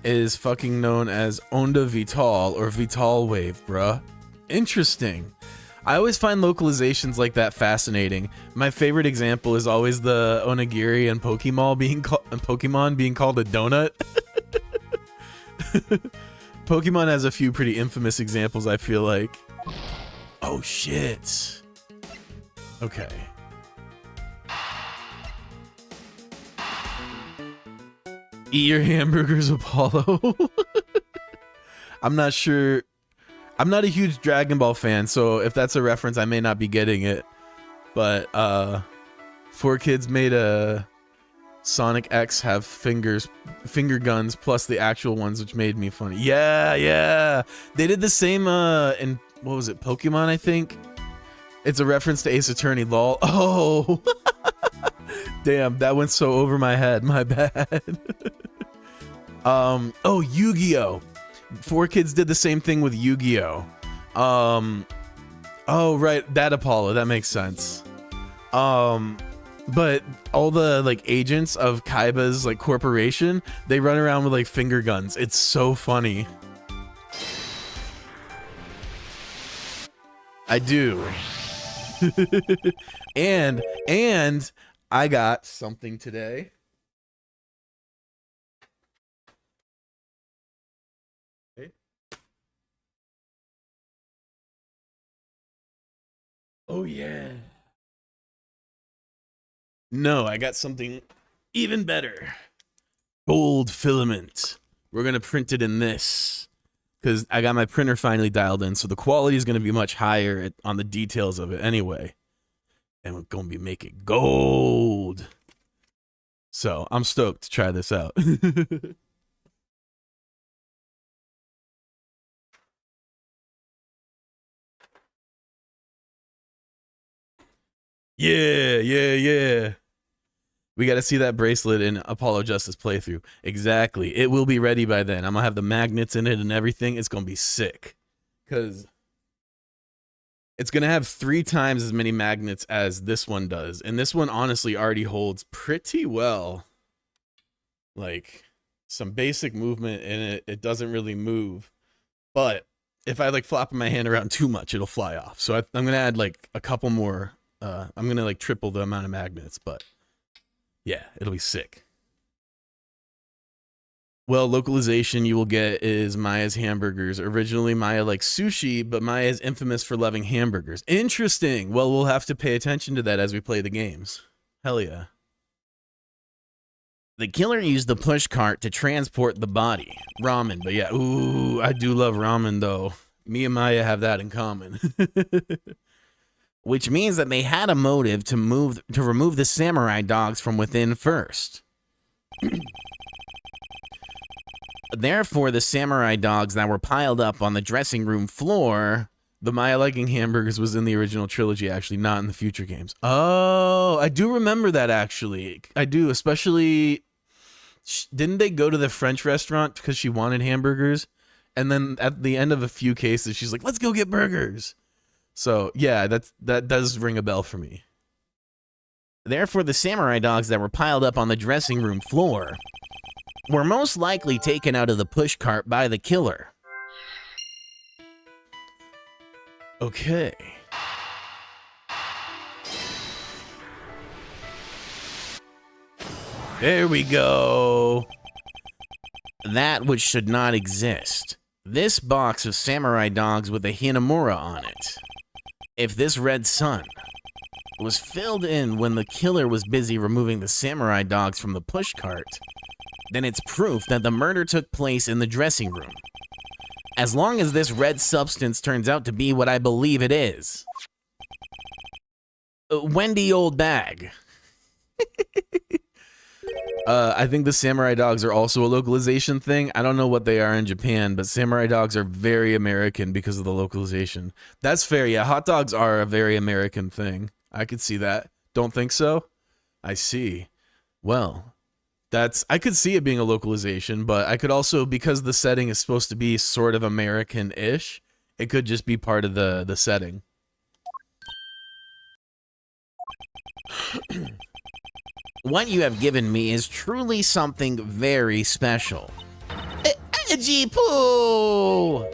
is fucking known as Onda Vital or Vital Wave, bruh. Interesting. I always find localizations like that fascinating. My favorite example is always the onigiri and Pokemon being called a donut. Pokemon has a few pretty infamous examples, I feel like. Oh shit. Okay. Eat your hamburgers, Apollo. I'm not sure. I'm not a huge Dragon Ball fan, so if that's a reference, I may not be getting it. But 4Kids made a Sonic X have finger guns plus the actual ones, which made me funny. Yeah. They did the same in, what was it, Pokemon, I think? It's a reference to Ace Attorney, lol. Oh! Damn, that went so over my head. My bad. Oh, Yu-Gi-Oh! 4Kids did the same thing with Yu-Gi-Oh! Oh, right, that Apollo, that makes sense. But all the, like, agents of Kaiba's, like, corporation, they run around with, like, finger guns. It's so funny. I do. and I got something today. Oh yeah. No, I got something even better. Gold filament. We're gonna print it in this because I got my printer finally dialed in, so the quality is gonna be much higher on the details of it anyway. And we're gonna be making gold. So I'm stoked to try this out. Yeah. We got to see that bracelet in Apollo Justice playthrough. Exactly. It will be ready by then. I'm going to have the magnets in it and everything. It's going to be sick. Because it's going to have 3 times as many magnets as this one does. And this one honestly already holds pretty well. Like, some basic movement in it. It doesn't really move. But if I, like, flop my hand around too much, it'll fly off. So I'm going to add, like, a couple more. I'm going to, like, triple the amount of magnets. But, yeah, it'll be sick. Well, localization you will get is Maya's hamburgers. Originally, Maya likes sushi, but Maya is infamous for loving hamburgers. Interesting. Well, we'll have to pay attention to that as we play the games. Hell yeah. The killer used the push cart to transport the body. Ramen, but yeah. Ooh, I do love ramen, though. Me and Maya have that in common. Which means that they had a motive to remove the samurai dogs from within first. Therefore, the samurai dogs that were piled up on the dressing room floor... The Maya liking hamburgers was in the original trilogy, actually, not in the future games. Oh, I do remember that, actually. I do, especially... Didn't they go to the French restaurant because she wanted hamburgers? And then at the end of a few cases, she's like, let's go get burgers. So, yeah, that does ring a bell for me. Therefore, the samurai dogs that were piled up on the dressing room floor were most likely taken out of the pushcart by the killer. Okay. There we go. That which should not exist. This box of samurai dogs with a Hinamura on it. If this red sun was filled in when the killer was busy removing the samurai dogs from the pushcart, then it's proof that the murder took place in the dressing room. As long as this red substance turns out to be what I believe it is. Wendy old bag. I think the samurai dogs are also a localization thing. I don't know what they are in Japan, but samurai dogs are very American because of the localization. That's fair. Yeah, hot dogs are a very American thing. I could see that. Don't think so? I see. Well, I could see it being a localization, but I could also, because the setting is supposed to be sort of American-ish, it could just be part of the setting. What you have given me is truly something very special. Edgy-poo!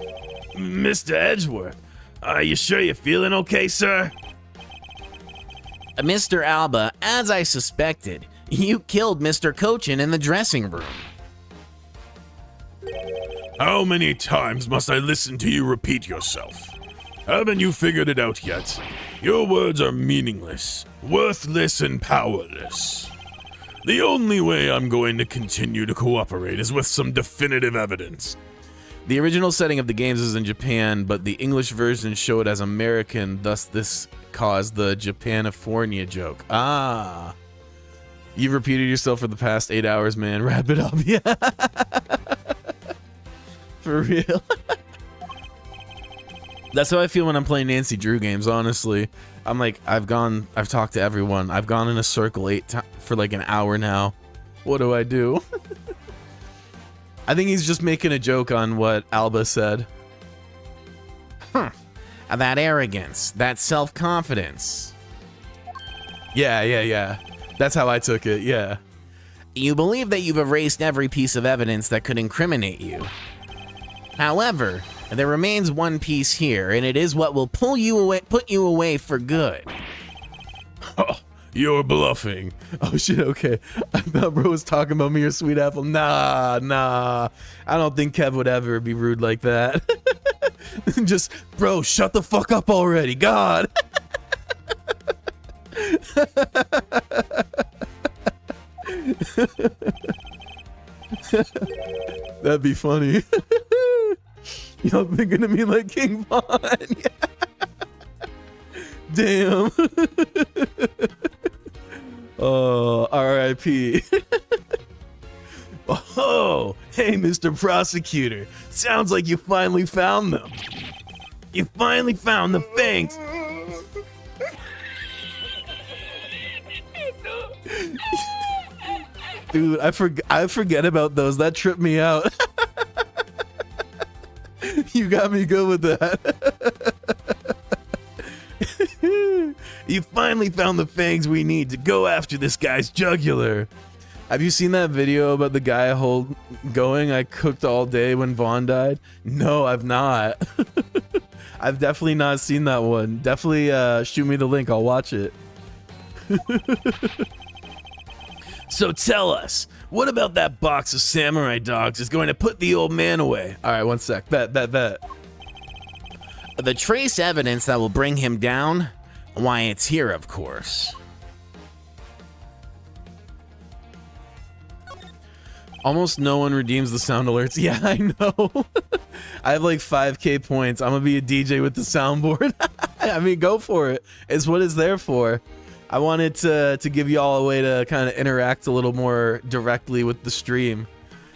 Mr. Edgeworth, are you sure you're feeling okay, sir? Mr. Alba, as I suspected, you killed Mr. Cochin in the dressing room. How many times must I listen to you repeat yourself? Haven't you figured it out yet? Your words are meaningless, worthless, and powerless. The only way I'm going to continue to cooperate is with some definitive evidence. The original setting of the games is in Japan, but the English version showed as American, thus this caused the Japanifornia joke. Ah. You've repeated yourself for the past 8 hours, man. Wrap it up. Yeah. For real. That's how I feel when I'm playing Nancy Drew games, honestly. I'm like, I've talked to everyone. I've gone in a circle for like an hour now. What do I do? I think he's just making a joke on what Alba said. That arrogance, that self-confidence. Yeah. That's how I took it, yeah. You believe that you've erased every piece of evidence that could incriminate you. However, there remains one piece here, and it is what will put you away for good. Oh, you're bluffing. Oh shit, okay. I thought bro was talking about me or Sweet Apple. Nah. I don't think Kev would ever be rude like that. Just, bro, shut the fuck up already. God. That'd be funny. Y'all thinking of me like King Von. Damn. Oh, R.I.P. Oh, hey, Mr. Prosecutor. Sounds like you finally found them. You finally found the fangs. Dude, I forget about those. That tripped me out. You got me good with that. You finally found the fangs we need to go after this guy's jugular. Have you seen that video about the guy I cooked all day when Vaughn died? No, I've not. I've definitely not seen that one. Definitely shoot me the link. I'll watch it. So tell us, what about that box of samurai dogs is going to put the old man away? All right, one sec. Bet. The trace evidence that will bring him down? Why, it's here, of course. Almost no one redeems the sound alerts. Yeah, I know. I have like 5K points. I'm gonna be a DJ with the soundboard. I mean, go for it. It's what it's there for. I wanted to give y'all a way to kind of interact a little more directly with the stream.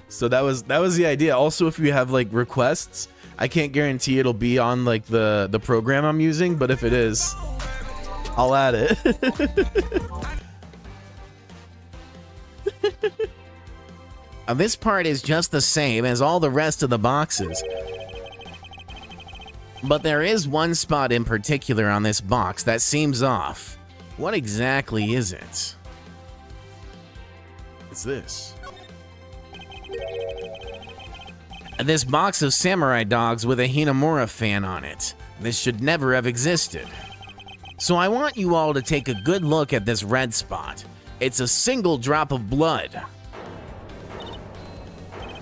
So that was the idea. Also, if you have like requests, I can't guarantee it'll be on like the program I'm using, but if it is, I'll add it. This part is just the same as all the rest of the boxes. But there is one spot in particular on this box that seems off. What exactly is it? It's this. This box of samurai dogs with a Hinamura fan on it. This should never have existed. So I want you all to take a good look at this red spot. It's a single drop of blood.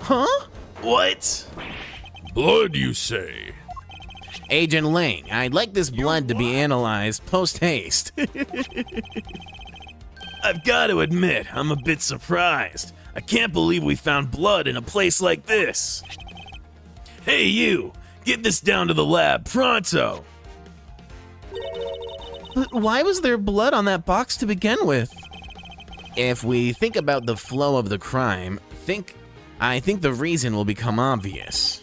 Huh? What? Blood, you say? Agent Lang, I'd like this blood to be analyzed post-haste. I've got to admit, I'm a bit surprised. I can't believe we found blood in a place like this. Hey, you! Get this down to the lab, pronto! But why was there blood on that box to begin with? If we think about the flow of the crime, I think the reason will become obvious.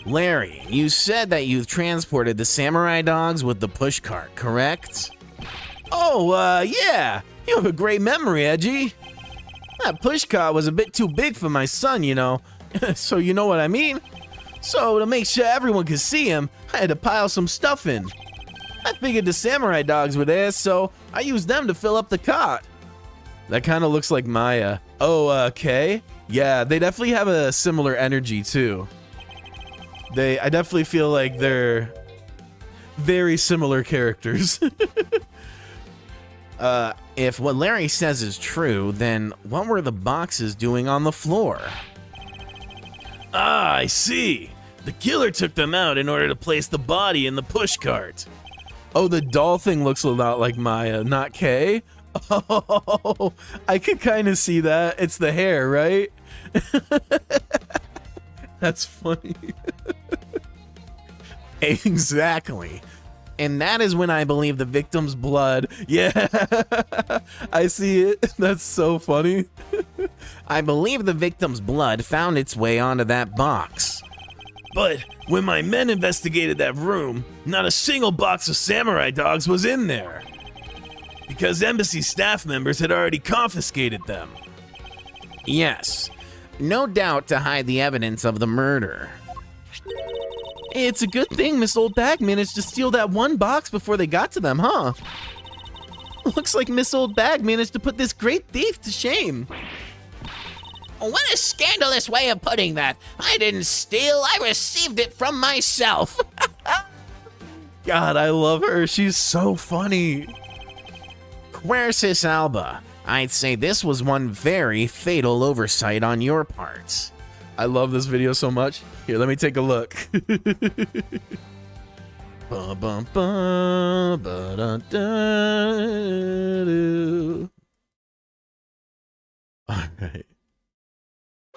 Larry, you said that you transported the samurai dogs with the pushcart, correct? Oh, yeah! You have a great memory, Edgy. That pushcart was a bit too big for my son, you know. So you know what I mean? So to make sure everyone could see him, I had to pile some stuff in. I figured the samurai dogs were there, so I used them to fill up the cart. That kind of looks like Maya. Oh, okay. Yeah, they definitely have a similar energy, too. I definitely feel like they're very similar characters. If what Larry says is true, then what were the boxes doing on the floor? Ah, I see. The killer took them out in order to place the body in the pushcart. Oh, the doll thing looks a lot like Maya, not Kay? Oh, I could kind of see that. It's the hair, right? That's funny. Exactly. And that is when I believe the victim's blood. Yeah, I see it. That's so funny. I believe the victim's blood found its way onto that box. But when my men investigated that room, not a single box of samurai dogs was in there. Because embassy staff members had already confiscated them. Yes, no doubt to hide the evidence of the murder. It's a good thing Miss Old Bag managed to steal that one box before they got to them, huh? Looks like Miss Old Bag managed to put this great thief to shame. What a scandalous way of putting that. I didn't steal, I received it from myself. God, I love her. She's so funny. Quercis Alba, I'd say this was one very fatal oversight on your part. I love this video so much. Here, let me take a look. Bum, bum, bum, ba-da-da-do. All right.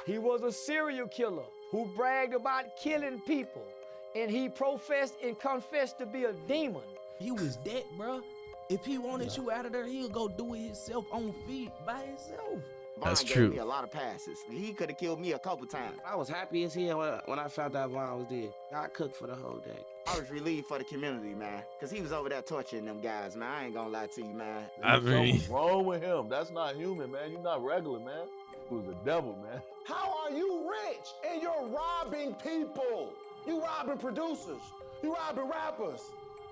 He was a serial killer who bragged about killing people, and he professed and confessed to be a demon. He was that, bro. If he wanted you out of there, he'll go do it himself on feet by himself. That's Vaughn true. Gave me a lot of passes. He could have killed me a couple times. I was happy as hell when I found out Vaughn was dead. I cooked for the whole day. I was relieved for the community, man, because he was over there torturing them guys, man. I ain't gonna lie to you, man. I mean, Something's wrong with him. That's not human, man. You're not regular, man. He was a devil, man. How are you rich and you're robbing people? You robbing producers. You robbing rappers.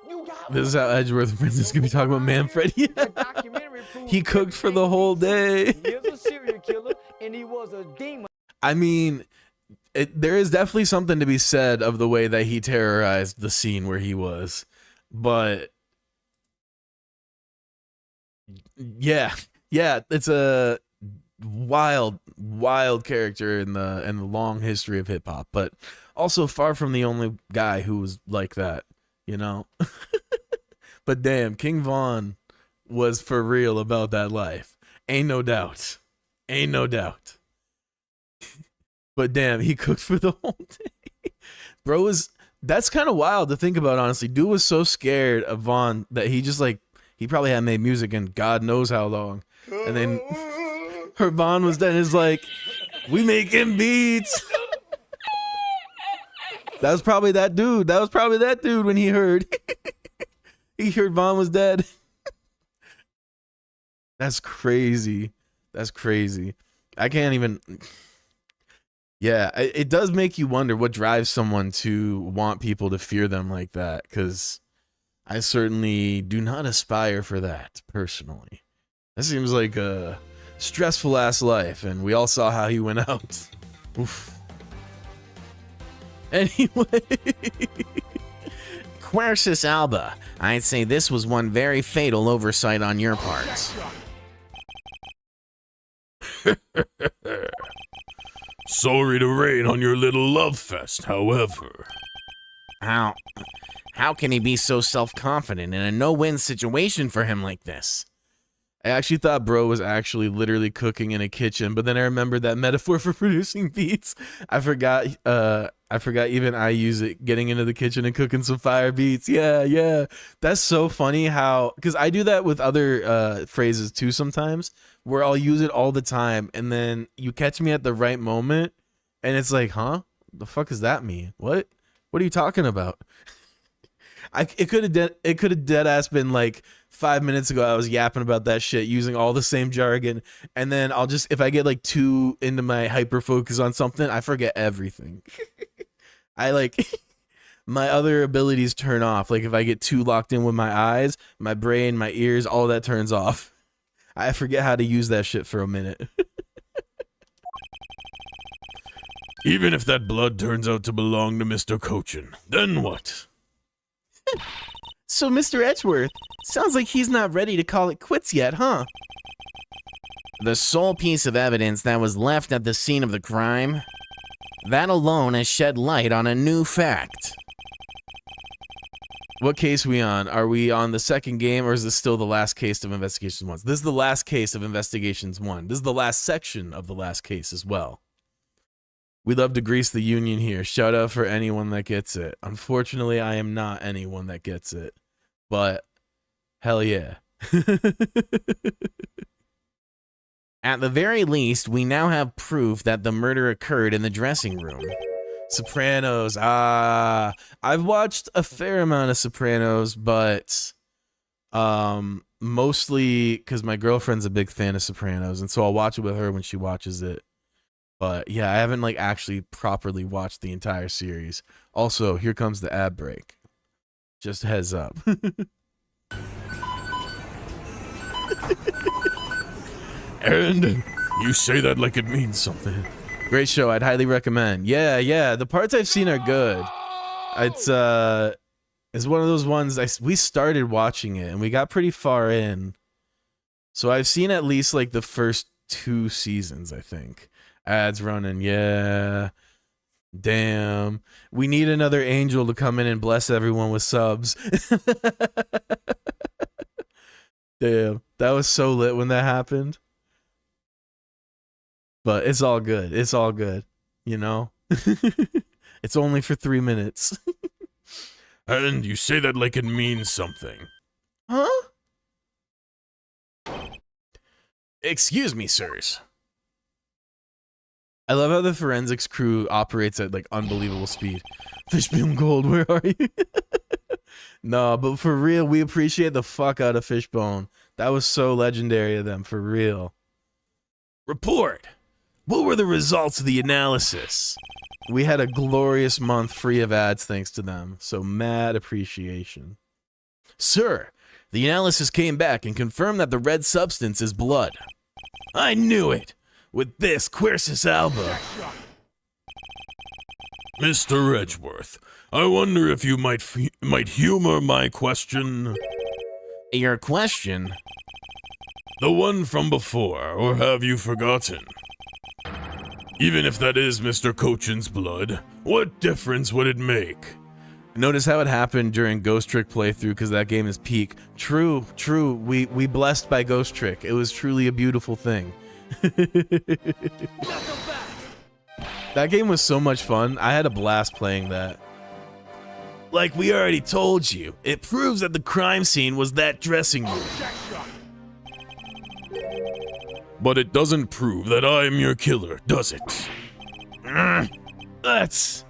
You got this is how Edgeworth and Princess could be talking about Manfred. Yeah. The documentary proved He cooked for the whole day. He is a serial killer, and he was a demon. I mean, there is definitely something to be said of the way that he terrorized the scene where he was. But yeah, it's a wild character in the long history of hip hop, but also far from the only guy who was like that, you know. But damn, King Von was for real about that life. Ain't no doubt. But damn, he cooked for the whole day. Bro that's kind of wild to think about, honestly. Dude was so scared of Von that he just he probably hadn't made music in God knows how long. And then her Von was dead and is like, we making beats. That was probably that dude when he heard Von was dead. That's crazy. I can't even. Yeah, it does make you wonder what drives someone to want people to fear them like that, because I certainly do not aspire for that personally. That seems like a stressful ass life, and we all saw how he went out. Oof. Anyway, Quercus Alba, I'd say this was one very fatal oversight on your part. Sorry to rain on your little love fest, however. How can he be so self-confident in a no-win situation for him like this? I actually thought bro was actually literally cooking in a kitchen, but then I remembered that metaphor for producing beats. I forgot even I use it, getting into the kitchen and cooking some fire beats. Yeah. That's so funny how, because I do that with other phrases too sometimes, where I'll use it all the time, and then you catch me at the right moment, and it's like, huh? The fuck does that mean? What are you talking about? It could have dead ass been like 5 minutes ago. I was yapping about that shit using all the same jargon, and then I'll just, if I get like too into my hyper focus on something, I forget everything. I like my other abilities turn off. Like if I get too locked in with my eyes, my brain, my ears, all that turns off. I forget how to use that shit for a minute. Even if that blood turns out to belong to Mr. Cochin, then what? So Mr. Edgeworth, sounds like he's not ready to call it quits yet, huh? The sole piece of evidence that was left at the scene of the crime, that alone has shed light on a new fact. What case we on? Are we on the second game, or is this still the last case of Investigations 1? This is the last case of Investigations 1. This is the last section of the last case as well. We love to grease the union here. Shout out for anyone that gets it. Unfortunately, I am not anyone that gets it. But, hell yeah. At the very least, we now have proof that the murder occurred in the dressing room. Sopranos. I've watched a fair amount of Sopranos, but mostly because my girlfriend's a big fan of Sopranos, and so I'll watch it with her when she watches it. But yeah, I haven't like actually properly watched the entire series. Also, here comes the ad break. Just a heads up. And you say that like it means something. Great show. I'd highly recommend. Yeah. The parts I've seen are good. It's one of those ones we started watching it and we got pretty far in. So I've seen at least like the first 2 seasons, I think. Ads running. Yeah. Damn. We need another angel to come in and bless everyone with subs. Damn. That was so lit when that happened. But it's all good. It's all good. You know? It's only for 3 minutes. And you say that like it means something. Huh? Excuse me, sirs. I love how the forensics crew operates at like unbelievable speed. Fishbone Gold, where are you? No, but for real, we appreciate the fuck out of Fishbone. That was so legendary of them, for real. Report. What were the results of the analysis? We had a glorious month free of ads thanks to them, so mad appreciation. Sir, the analysis came back and confirmed that the red substance is blood. I knew it! With this, Quercus Alba. Mr. Edgeworth, I wonder if you might humor my question. Your question? The one from before, or have you forgotten? Even if that is Mr. Cochin's blood, what difference would it make? Notice how it happened during Ghost Trick playthrough, because that game is peak. True. We blessed by Ghost Trick. It was truly a beautiful thing. That game was so much fun. I had a blast playing that. Like we already told you, it proves that the crime scene was that dressing room. But it doesn't prove that I'm your killer, does it? That's...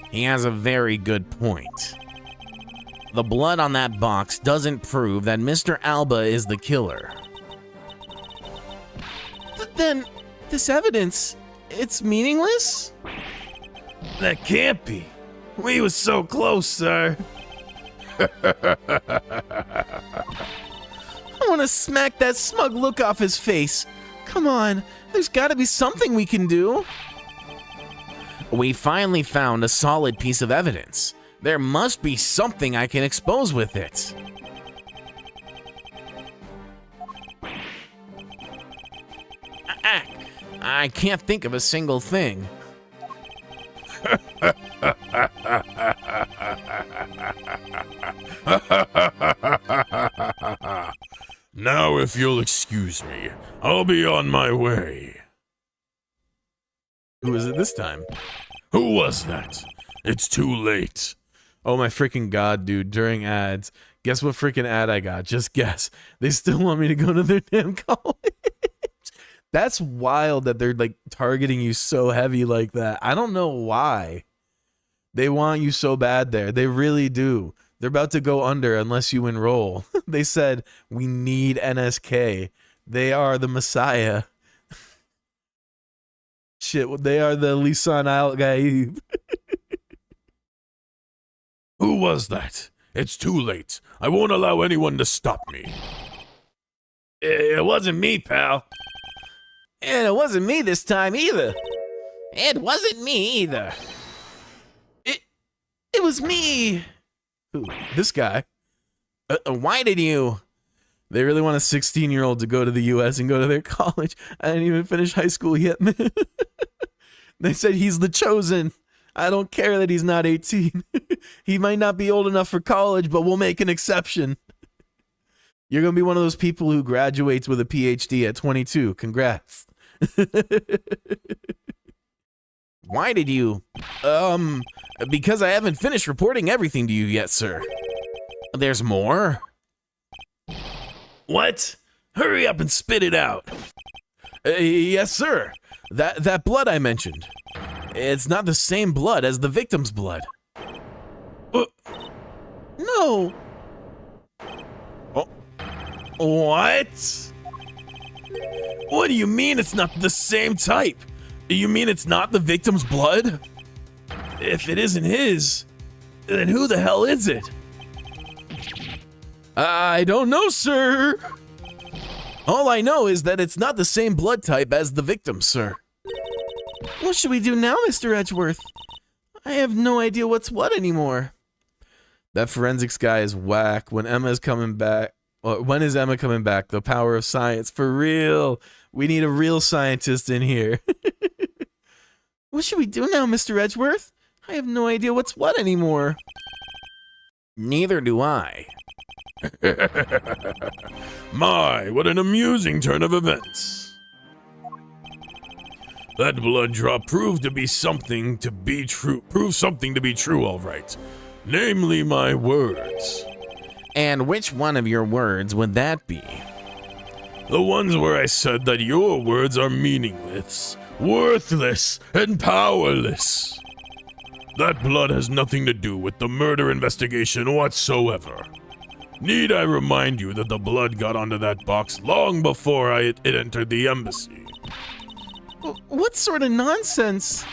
He has a very good point. The blood on that box doesn't prove that Mr. Alba is the killer. But then, this evidence, it's meaningless? That can't be. We was so close, sir. I want to smack that smug look off his face. Come on, there's got to be something we can do. We finally found a solid piece of evidence. There must be something I can expose with it. I can't think of a single thing. Now, if you'll excuse me, I'll be on my way. Who is it this time? Who was that? It's too late. Oh my freaking god, dude, during ads. Guess what freaking ad I got? Just guess. They still want me to go to their damn college. That's wild that they're like targeting you so heavy like that. I don't know why. They want you so bad there. They really do. They're about to go under unless you enroll. They said, we need NSK. They are the Messiah. Shit, they are the Lisan al-Gaib. Who was that? It's too late. I won't allow anyone to stop me. It wasn't me, pal. And it wasn't me this time either. It wasn't me either. It was me. Who? This guy. Why did you? They really want a 16-year-old to go to the U.S. and go to their college. I didn't even finish high school yet, man. They said he's the chosen. I don't care that he's not 18. He might not be old enough for college, but we'll make an exception. You're going to be one of those people who graduates with a PhD at 22. Congrats. Why did you? Because I haven't finished reporting everything to you yet, sir. There's more? What? Hurry up and spit it out. Yes, sir. That blood I mentioned. It's not the same blood as the victim's blood. No. Oh. What? What do you mean it's not the same type? You mean it's not the victim's blood? If it isn't his, then who the hell is it? I don't know, sir. All I know is that it's not the same blood type as the victim, sir. What should we do now, Mr. Edgeworth? I have no idea what's what anymore. That forensics guy is whack. When Emma's coming back, when is Emma coming back? The power of science, for real. We need a real scientist in here. What should we do now, Mr. Edgeworth? I have no idea what's what anymore. Neither do I. My, what an amusing turn of events. That blood drop proved something to be true, all right. Namely, my words. And which one of your words would that be? The ones where I said that your words are meaningless, worthless, and powerless. That blood has nothing to do with the murder investigation whatsoever. Need I remind you that the blood got onto that box long before it entered the embassy? What sort of nonsense?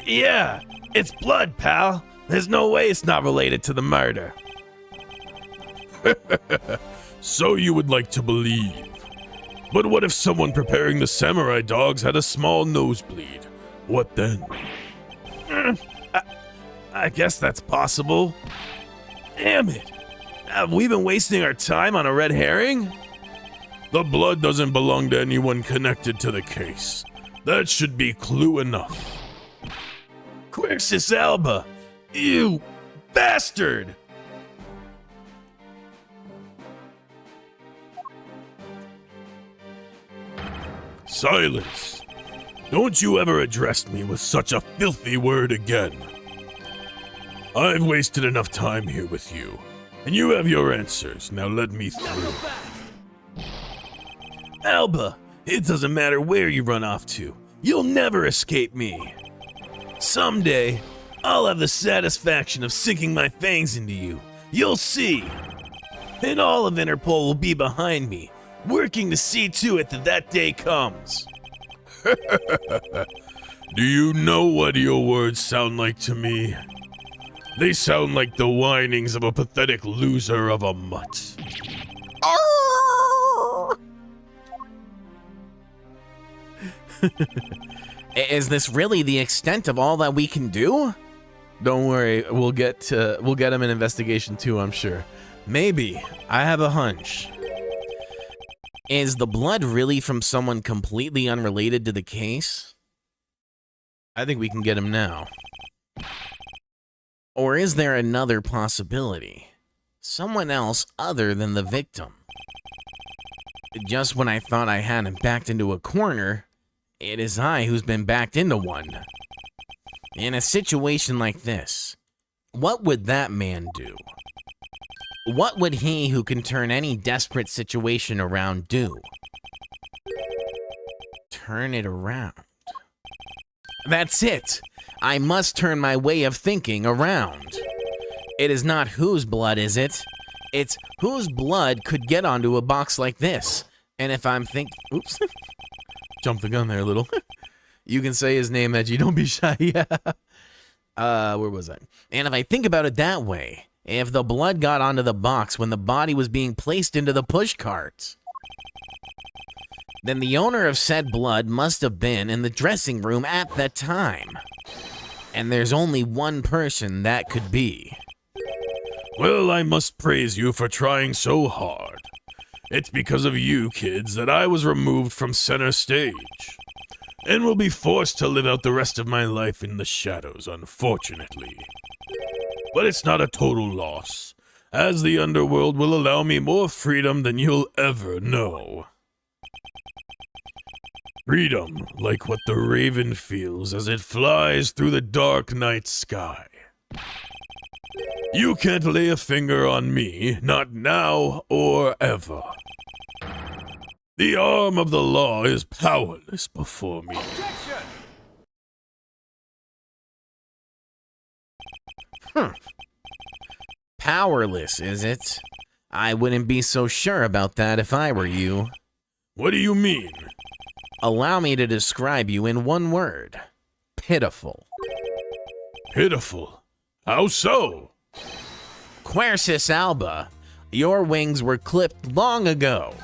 Yeah, it's blood, pal. There's no way it's not related to the murder. So you would like to believe. But what if someone preparing the samurai dogs had a small nosebleed? What then? I guess that's possible. Damn it. Have we been wasting our time on a red herring? The blood doesn't belong to anyone connected to the case. That should be clue enough. Quixis Alba! You bastard! Silence! Don't you ever address me with such a filthy word again. I've wasted enough time here with you, and you have your answers. Now let me through. Alba, it doesn't matter where you run off to. You'll never escape me. Someday, I'll have the satisfaction of sinking my fangs into you. You'll see. And all of Interpol will be behind me, working to see to it that that day comes. Do you know what your words sound like to me? They sound like the whinings of a pathetic loser of a mutt. Is this really the extent of all that we can do? Don't worry, we'll get him an investigation too, I'm sure. Maybe. I have a hunch. Is the blood really from someone completely unrelated to the case? I think we can get him now. Or is there another possibility? Someone else other than the victim? Just when I thought I had him backed into a corner, it is I who's been backed into one. In a situation like this, what would that man do? What would he who can turn any desperate situation around do? Turn it around. That's it. I must turn my way of thinking around. It is not whose blood is it? It's whose blood could get onto a box like this. And if I'm oops. Jump the gun there a little. You can say his name, Edgy. Don't be shy. Yeah. Where was I? And if I think about it that way, if the blood got onto the box when the body was being placed into the push cart, then the owner of said blood must have been in the dressing room at that time. And there's only one person that could be. Well, I must praise you for trying so hard. It's because of you kids that I was removed from center stage, and will be forced to live out the rest of my life in the shadows, unfortunately. But it's not a total loss, as the underworld will allow me more freedom than you'll ever know. Freedom, like what the raven feels as it flies through the dark night sky. You can't lay a finger on me, not now or ever. The arm of the law is powerless before me. Powerless, is it? I wouldn't be so sure about that if I were you. What do you mean? Allow me to describe you in one word. Pitiful. Pitiful? How so? Quercus alba, your wings were clipped long ago.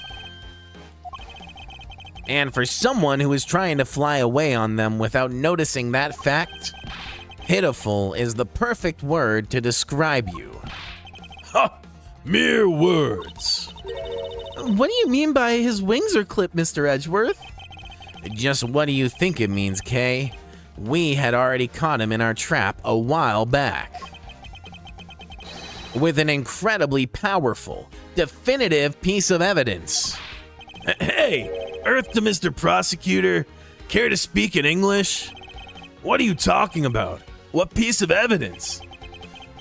And for someone who is trying to fly away on them without noticing that fact, pitiful is the perfect word to describe you. Ha! Mere words. What do you mean by his wings are clipped, Mr. Edgeworth? Just what do you think it means, Kay? We had already caught him in our trap a while back. With an incredibly powerful, definitive piece of evidence. Hey, Earth to Mr. Prosecutor, care to speak in English? What are you talking about? What piece of evidence?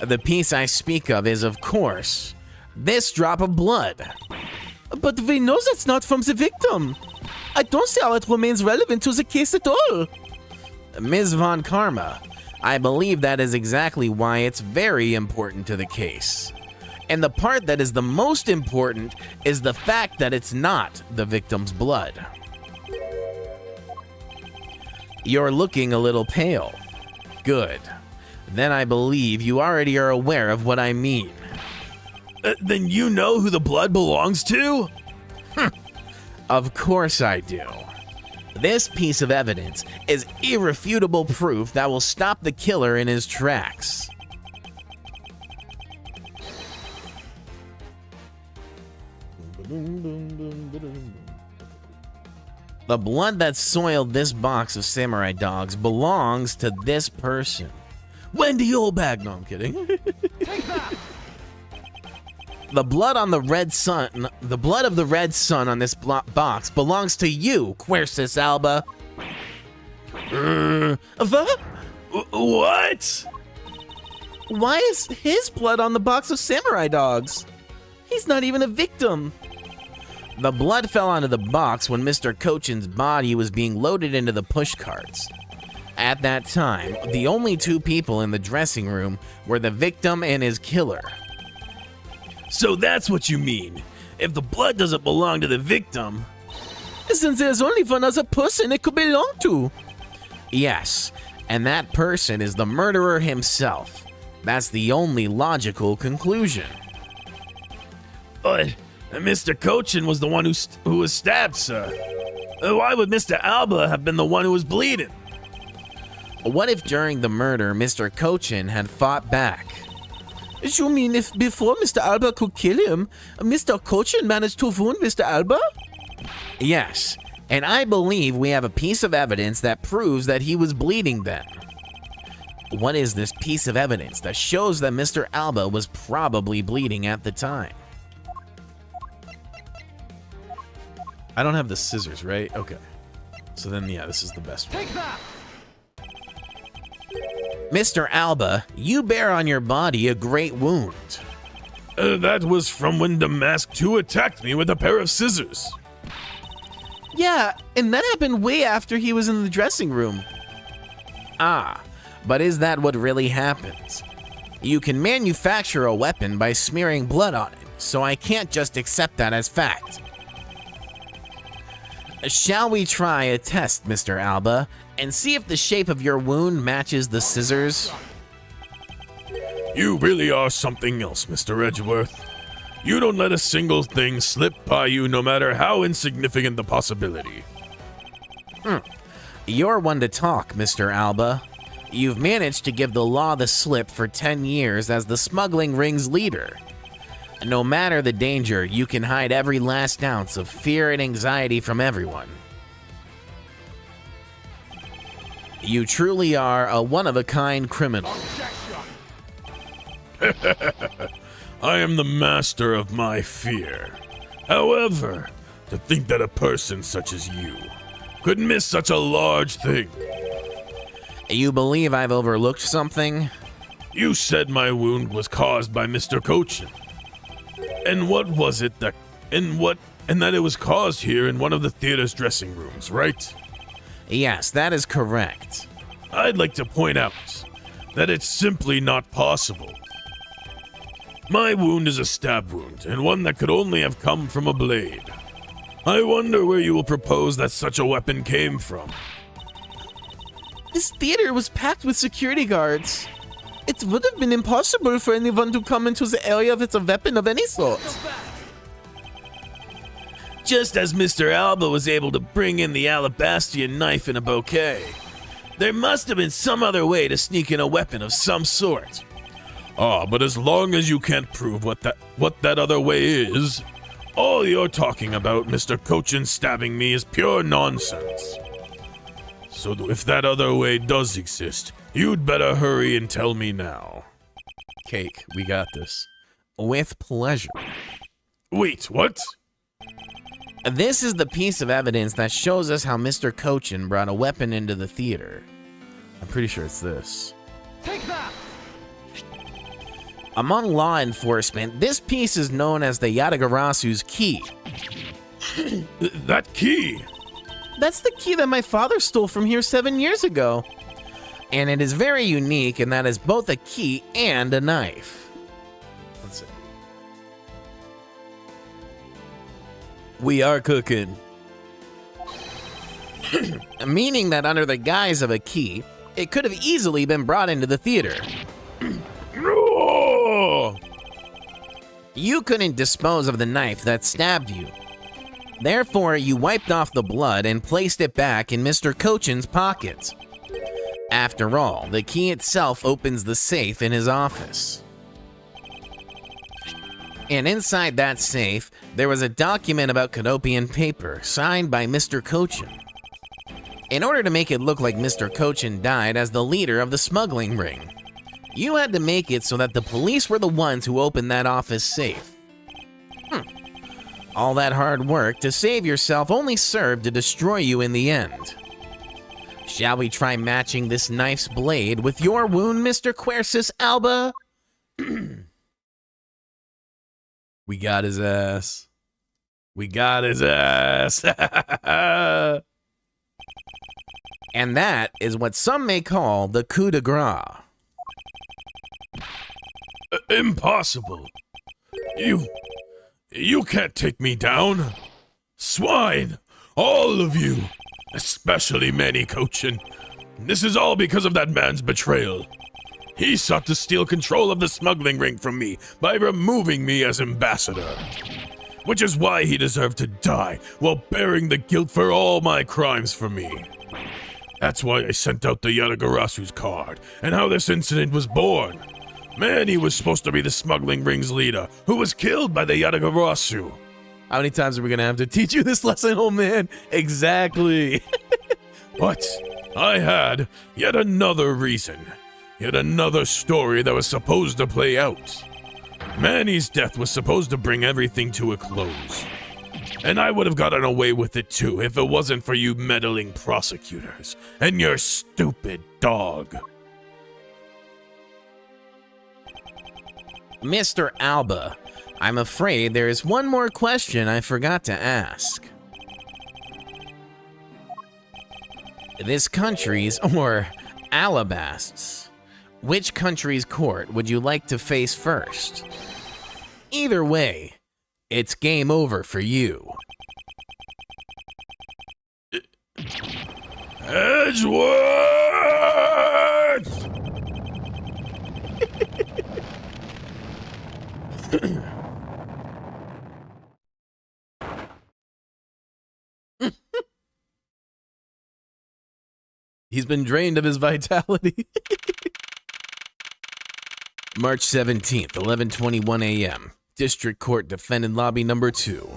The piece I speak of is, of course, this drop of blood. But we know that's not from the victim. I don't see how it remains relevant to the case at all. Ms. Von Karma, I believe that is exactly why it's very important to the case. And the part that is the most important is the fact that it's not the victim's blood. You're looking a little pale. Good. Then I believe you already are aware of what I mean. Then you know who the blood belongs to? Of course I do. This piece of evidence is irrefutable proof that will stop the killer in his tracks. The blood that soiled this box of samurai dogs belongs to this person. Wendy Olbag. No, I'm kidding. The blood on the red sun, the blood of the red sun on this box belongs to you, Quercus alba. What? Why is his blood on the box of samurai dogs? He's not even a victim. The blood fell onto the box when Mr. Cochin's body was being loaded into the push carts. At that time, the only two people in the dressing room were the victim and his killer. So that's what you mean. If the blood doesn't belong to the victim, then there's only one other person it could belong to. Yes, and that person is the murderer himself. That's the only logical conclusion. But Mr. Cochin was the one who was stabbed, sir. Why would Mr. Alba have been the one who was bleeding? What if during the murder, Mr. Cochin had fought back? You mean if before Mr. Alba could kill him, Mr. Cochin managed to wound Mr. Alba? Yes, and I believe we have a piece of evidence that proves that he was bleeding then. What is this piece of evidence that shows that Mr. Alba was probably bleeding at the time? I don't have the scissors, right? Okay. So then, yeah, this is the best one. Mr. Alba, you bear on your body a great wound. That was from when the Masked 2 attacked me with a pair of scissors. Yeah, and that happened way after he was in the dressing room. Ah, but is that what really happens? You can manufacture a weapon by smearing blood on it, so I can't just accept that as fact. Shall we try a test, Mr. Alba, and see if the shape of your wound matches the scissors? You really are something else, Mr. Edgeworth. You don't let a single thing slip by you, no matter how insignificant the possibility. You're one to talk, Mr. Alba. You've managed to give the law the slip for 10 years as the smuggling ring's leader. No matter the danger, you can hide every last ounce of fear and anxiety from everyone. You truly are a one-of-a-kind criminal. I am the master of my fear. However, to think that a person such as you could miss such a large thing. You believe I've overlooked something? You said my wound was caused by Mr. Cochin. And what was it that... And that it was caused here in one of the theater's dressing rooms, right? Yes, that is correct. I'd like to point out that it's simply not possible. My wound is a stab wound, and one that could only have come from a blade. I wonder where you will propose that such a weapon came from. This theater was packed with security guards. It would have been impossible for anyone to come into the area with a weapon of any sort. Just as Mr. Alba was able to bring in the Alabastian knife in a bouquet, there must have been some other way to sneak in a weapon of some sort. But as long as you can't prove what that other way is, all you're talking about, Mr. Cochin stabbing me, is pure nonsense. So if that other way does exist, you'd better hurry and tell me now. Cake, we got this. With pleasure. Wait, what? This is the piece of evidence that shows us how Mr. Cochin brought a weapon into the theater. I'm pretty sure it's this. Among law enforcement, this piece is known as the Yatagarasu's key. That key? That's the key that my father stole from here 7 years ago. And it is very unique in that it's both a key and a knife. Let's see. We are cooking. Meaning that under the guise of a key, it could have easily been brought into the theater. You couldn't dispose of the knife that stabbed you. Therefore, you wiped off the blood and placed it back in Mr. Cochin's pocket. After all, the key itself opens the safe in his office. And inside that safe, there was a document about Canopian paper signed by Mr. Cochin. In order to make it look like Mr. Cochin died as the leader of the smuggling ring, you had to make it so that the police were the ones who opened that office safe. All that hard work to save yourself only served to destroy you in the end. Shall we try matching this knife's blade with your wound, Mr. Quercus Alba? We got his ass. We got his ass. And that is what some may call the coup de grace. Impossible. You can't take me down. Swine, all of you, especially Manny Cochin. This is all because of that man's betrayal. He sought to steal control of the smuggling ring from me by removing me as ambassador, which is why he deserved to die while bearing the guilt for all my crimes for me. That's why I sent out the Yatagarasu's card, and how this incident was born. Manny was supposed to be the smuggling ring's leader, who was killed by the Yatagarasu. How many times are we gonna have to teach you this lesson, old man? Exactly. But I had yet another reason, yet another story that was supposed to play out. Manny's death was supposed to bring everything to a close. And I would have gotten away with it too if it wasn't for you meddling prosecutors and your stupid dog. Mr. Alba, I'm afraid there is one more question I forgot to ask. This country's, or Alabast's, which country's court would you like to face first? Either way, it's game over for you. Edgeworth! He's been drained of his vitality. March 17th, 11:21 a.m. District Court Defendant Lobby number 2.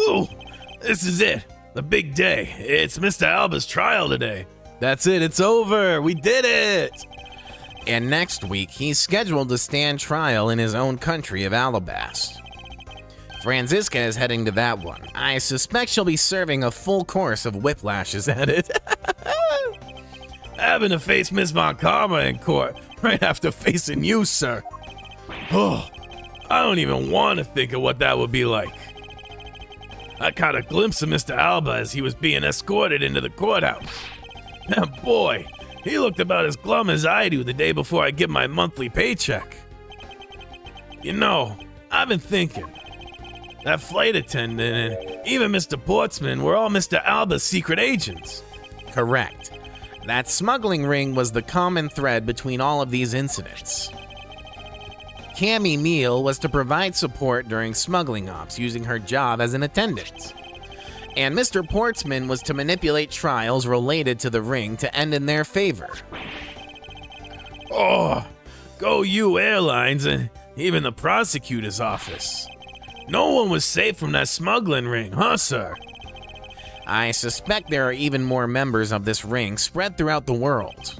Ooh, this is it. The big day. It's Mr. Alba's trial today. That's it, it's over. We did it. And next week, he's scheduled to stand trial in his own country of Alabast. Franziska is heading to that one. I suspect she'll be serving a full course of whiplashes at it. Having to face Miss Von Karma in court right after facing you, sir. Oh, I don't even want to think of what that would be like. I caught a glimpse of Mr. Alba as he was being escorted into the courthouse. And boy, he looked about as glum as I do the day before I get my monthly paycheck. You know, I've been thinking. That flight attendant and even Mr. Portsman were all Mr. Alba's secret agents. Correct. That smuggling ring was the common thread between all of these incidents. Cammy Neal was to provide support during smuggling ops using her job as an attendant. And Mr. Portsman was to manipulate trials related to the ring to end in their favor. Oh, go you airlines and even the prosecutor's office. No one was safe from that smuggling ring, huh, sir? I suspect there are even more members of this ring spread throughout the world.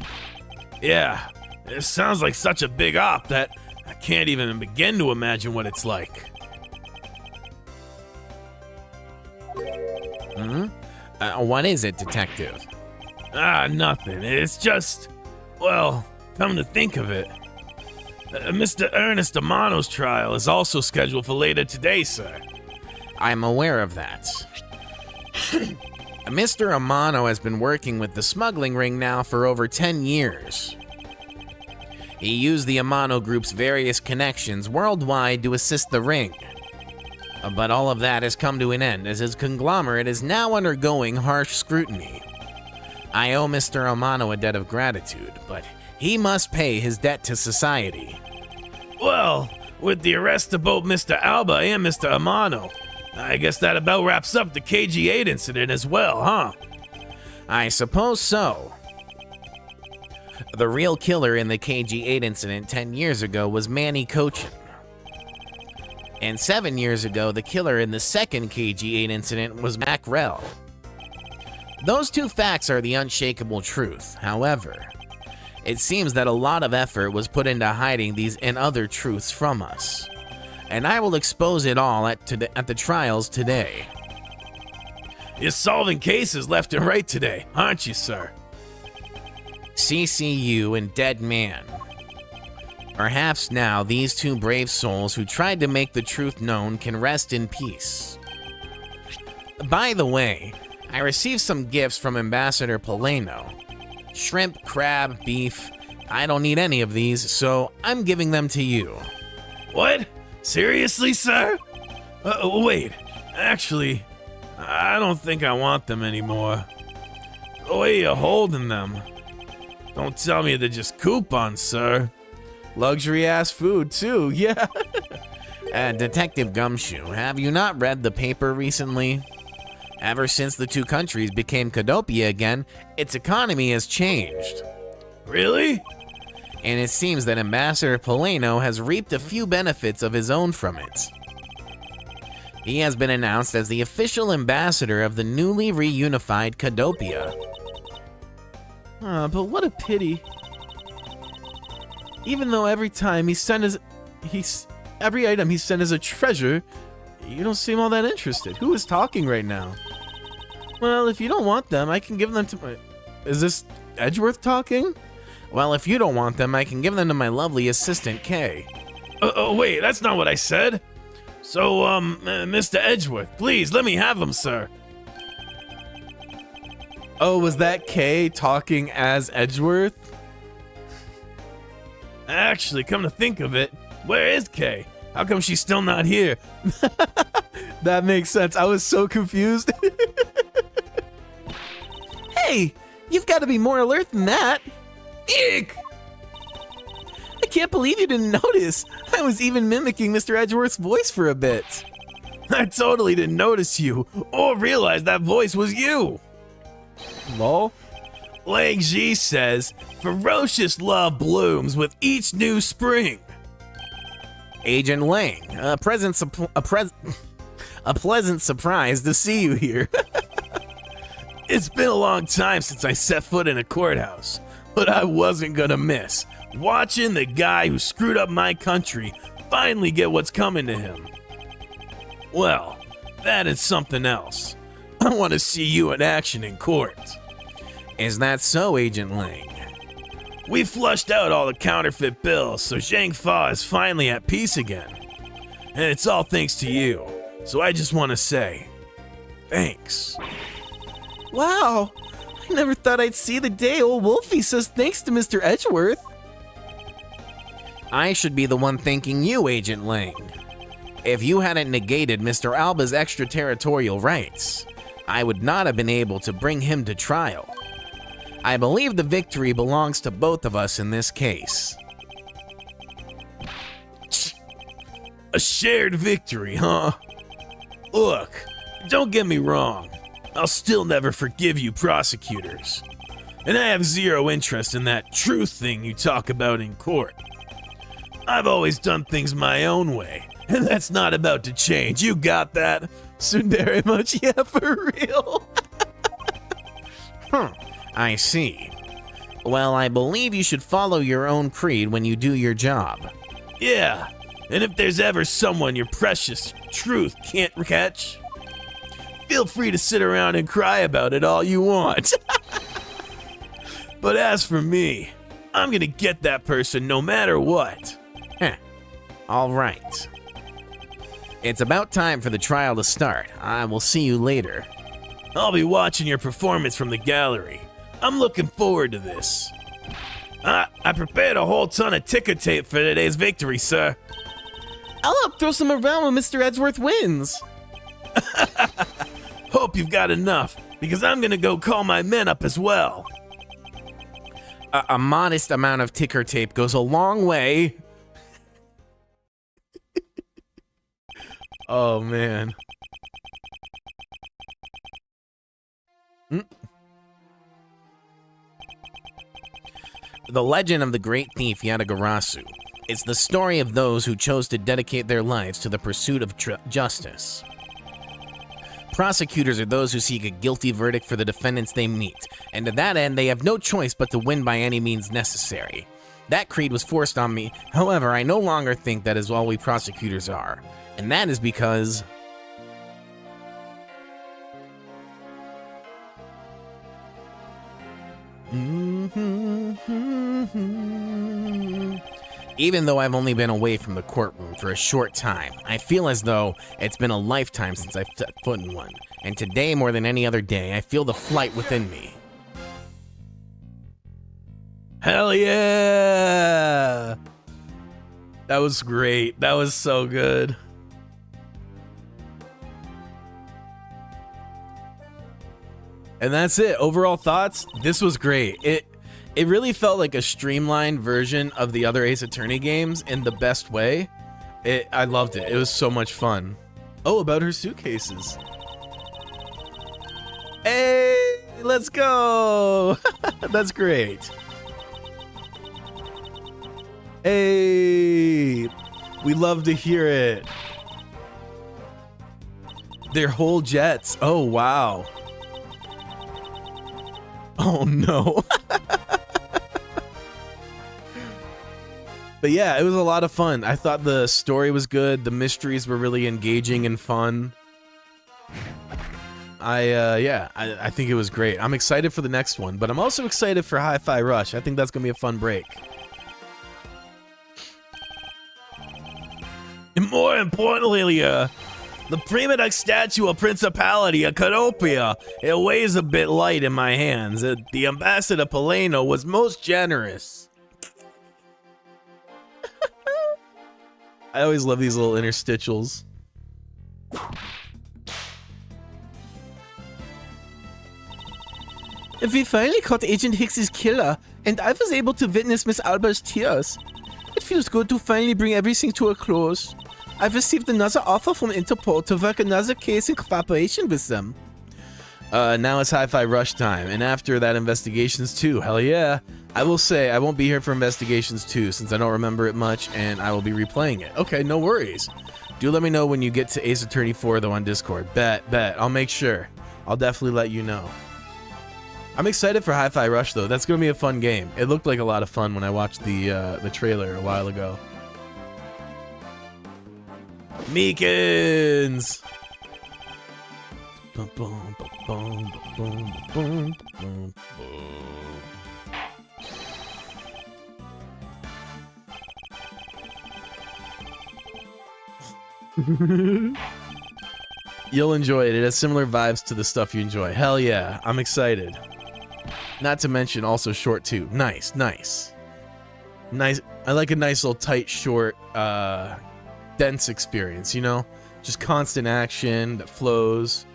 Yeah, it sounds like such a big op that I can't even begin to imagine what it's like. What is it, Detective? Nothing. It's just, well, come to think of it, Mr. Ernest Amano's trial is also scheduled for later today, sir. I'm aware of that. Mr. Amano has been working with the smuggling ring now for over 10 years. He used the Amano Group's various connections worldwide to assist the ring. But all of that has come to an end as his conglomerate is now undergoing harsh scrutiny. I owe Mr. Amano a debt of gratitude, but he must pay his debt to society. Well, with the arrest of both Mr. Alba and Mr. Amano, I guess that about wraps up the KG-8 incident as well, huh? I suppose so. The real killer in the KG-8 incident 10 years ago was Manny Cochin. And 7 years ago, the killer in the second KG-8 incident was Mac Rell. Those two facts are the unshakable truth. However, it seems that a lot of effort was put into hiding these and other truths from us. And I will expose it all at the trials today. You're solving cases left and right today, aren't you, sir? CCU and Dead Man. Perhaps now these two brave souls who tried to make the truth known can rest in peace. By the way, I received some gifts from Ambassador Poleno. Shrimp, crab, beef. I don't need any of these, so I'm giving them to you. What? Seriously, sir? Wait, actually, I don't think I want them anymore. The way you're holding them. Don't tell me they're just coupons, sir. Luxury ass food, too, yeah. Detective Gumshoe, have you not read the paper recently? Ever since the two countries became Cadopia again, its economy has changed. Really? And it seems that Ambassador Poleno has reaped a few benefits of his own from it. He has been announced as the official ambassador of the newly reunified Cadopia. But what a pity. Even though every item he sent as a treasure, you don't seem all that interested. Who is talking right now? Well, if you don't want them, I can give them to my... Is this Edgeworth talking? Well, if you don't want them, I can give them to my lovely assistant, Kay. Wait, that's not what I said. So, Mr. Edgeworth, please let me have them, sir. Oh, was that Kay talking as Edgeworth? Actually, come to think of it, where is Kay? How come she's still not here? That makes sense. I was so confused. Hey, you've got to be more alert than that. Eek! I can't believe you didn't notice. I was even mimicking Mr. Edgeworth's voice for a bit. I totally didn't notice you, or realize that voice was you. Lol. Lang Ji says, ferocious love blooms with each new spring. Agent Lang, a pleasant surprise to see you here. It's been a long time since I set foot in a courthouse, but I wasn't gonna miss watching the guy who screwed up my country finally get what's coming to him. Well, that is something else. I want to see you in action in court. Is that so, Agent Lang? We flushed out all the counterfeit bills, so Zhang Fa is finally at peace again. And it's all thanks to you, so I just want to say, thanks. Wow. I never thought I'd see the day old Wolfie says thanks to Mr. Edgeworth. I should be the one thanking you, Agent Lang. If you hadn't negated Mr. Alba's extraterritorial rights, I would not have been able to bring him to trial. I believe the victory belongs to both of us in this case. A shared victory, huh? Look, don't get me wrong. I'll still never forgive you prosecutors. And I have zero interest in that truth thing you talk about in court. I've always done things my own way, and that's not about to change. You got that? Tsundere much, yeah, for real. I see. Well, I believe you should follow your own creed when you do your job. Yeah, and if there's ever someone your precious truth can't catch, feel free to sit around and cry about it all you want. But as for me, I'm gonna get that person no matter what. All right. It's about time for the trial to start. I will see you later. I'll be watching your performance from the gallery. I'm looking forward to this. I prepared a whole ton of ticker tape for today's victory, sir. I'll help throw some around when Mr. Edgeworth wins. Hope you've got enough, because I'm gonna go call my men up as well. A modest amount of ticker tape goes a long way. Oh, man. The legend of the great thief Yatagarasu. It's the story of those who chose to dedicate their lives to the pursuit of justice. Prosecutors are those who seek a guilty verdict for the defendants they meet, and to that end, they have no choice but to win by any means necessary. That creed was forced on me, however, I no longer think that is all we prosecutors are, and that is because... Even though I've only been away from the courtroom for a short time, I feel as though it's been a lifetime since I've set foot in one, and today more than any other day, I feel the flight within me. Hell yeah! That was great. That was so good. And that's it. Overall thoughts, this was great. It really felt like a streamlined version of the other Ace Attorney games in the best way. I loved it. It was so much fun. Oh, about her suitcases. Hey, let's go. That's great. Hey, we love to hear it. They're whole jets. Oh, wow. Oh, no. But yeah, it was a lot of fun. I thought the story was good. The mysteries were really engaging and fun. I think it was great. I'm excited for the next one, but I'm also excited for Hi-Fi Rush. I think that's gonna be a fun break. And more importantly, the Prima Duck statue of Principality of Canopia, it weighs a bit light in my hands. The Ambassador Paleno was most generous. I always love these little interstitials. We finally caught Agent Hicks's killer, and I was able to witness Miss Albert's tears. It feels good to finally bring everything to a close. I've received another offer from Interpol to work another case in cooperation with them. Now it's Hi-Fi Rush time, and after that, Investigations 2. Hell yeah. I will say, I won't be here for Investigations 2 since I don't remember it much, and I will be replaying it. Okay, no worries. Do let me know when you get to Ace Attorney 4, though, on Discord. Bet. I'll make sure. I'll definitely let you know. I'm excited for Hi-Fi Rush, though. That's going to be a fun game. It looked like a lot of fun when I watched the trailer a while ago. Meekins! Bum, bum, bum, bum, bum, bum, bum, bum. You'll enjoy it. It has similar vibes to the stuff you enjoy. Hell yeah. I'm excited. Not to mention also short too. Nice. I like a nice little tight, short, dense experience, you know? Just constant action that flows.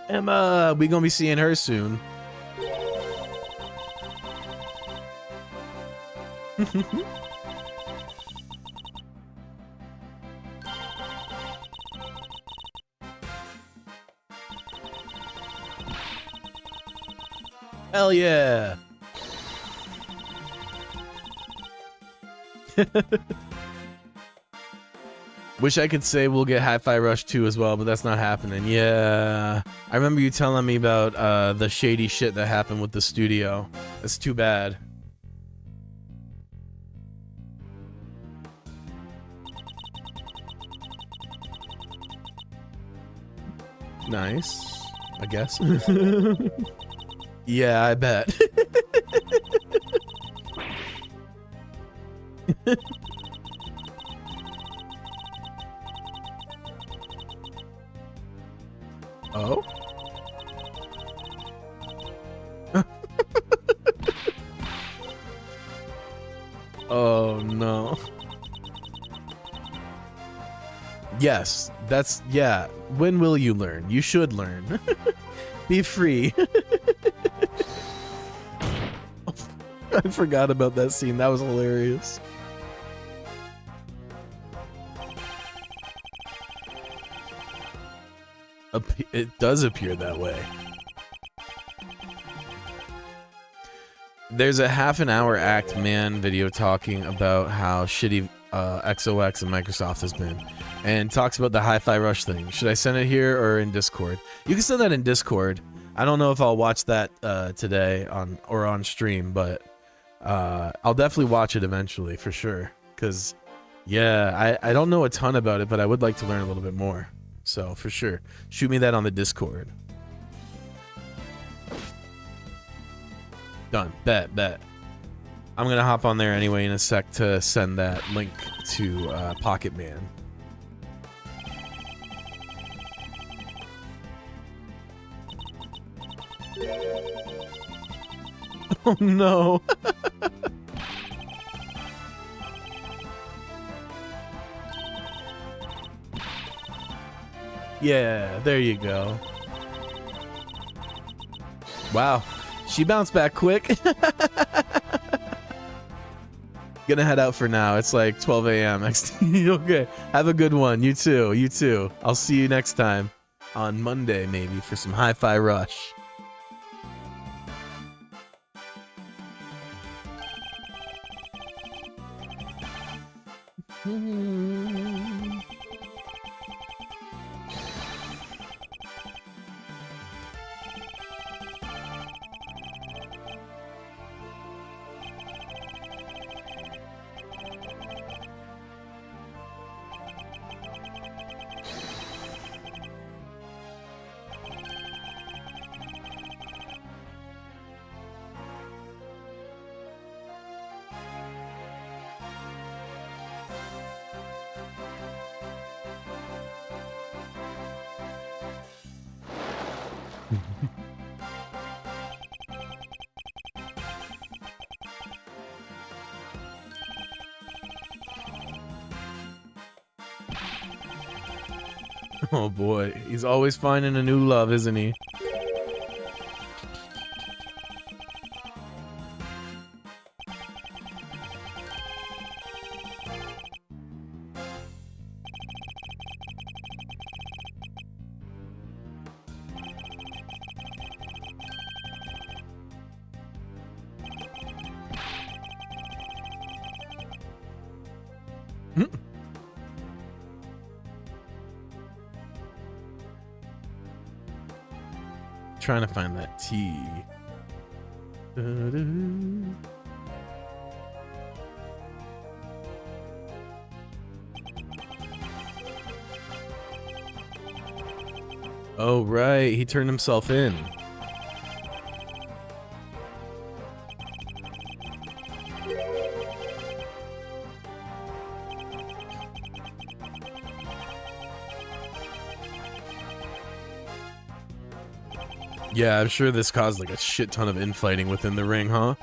Emma, we gonna be seeing her soon. Hell yeah. Wish I could say we'll get Hi-Fi Rush 2 as well, but that's not happening. Yeah. I remember you telling me about the shady shit that happened with the studio. That's too bad. Nice, I guess. Yeah, I bet. Oh? Oh no. Yes, that's, yeah. When will you learn? You should learn. Be free. I forgot about that scene. That was hilarious. It does appear that way. There's a half an hour Act Man video talking about how shitty XOX and Microsoft has been, and talks about the Hi-Fi Rush thing. Should I send it here or in Discord? You can send that in Discord. I don't know if I'll watch that today on stream, but I'll definitely watch it eventually for sure. Cause yeah, I don't know a ton about it, but I would like to learn a little bit more. So for sure, shoot me that on the Discord. Done. Bet. I'm gonna hop on there anyway in a sec to send that link to Pocket Man. Oh no. Yeah, there you go. Wow, she bounced back quick. Gonna head out for now. It's like 12 a.m. Okay. Have a good one. You too. You too. I'll see you next time on Monday, maybe, for some Hi-Fi Rush. Oh boy, he's always finding a new love, isn't he? Trying to find that T. Oh, right. He turned himself in. Yeah, I'm sure this caused like a shit ton of infighting within the ring, huh?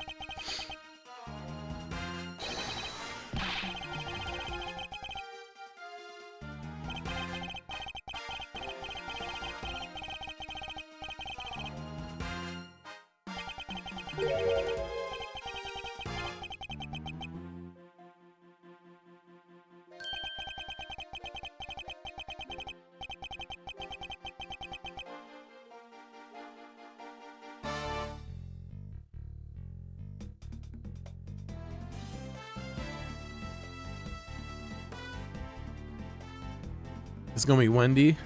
It's gonna be Wendy.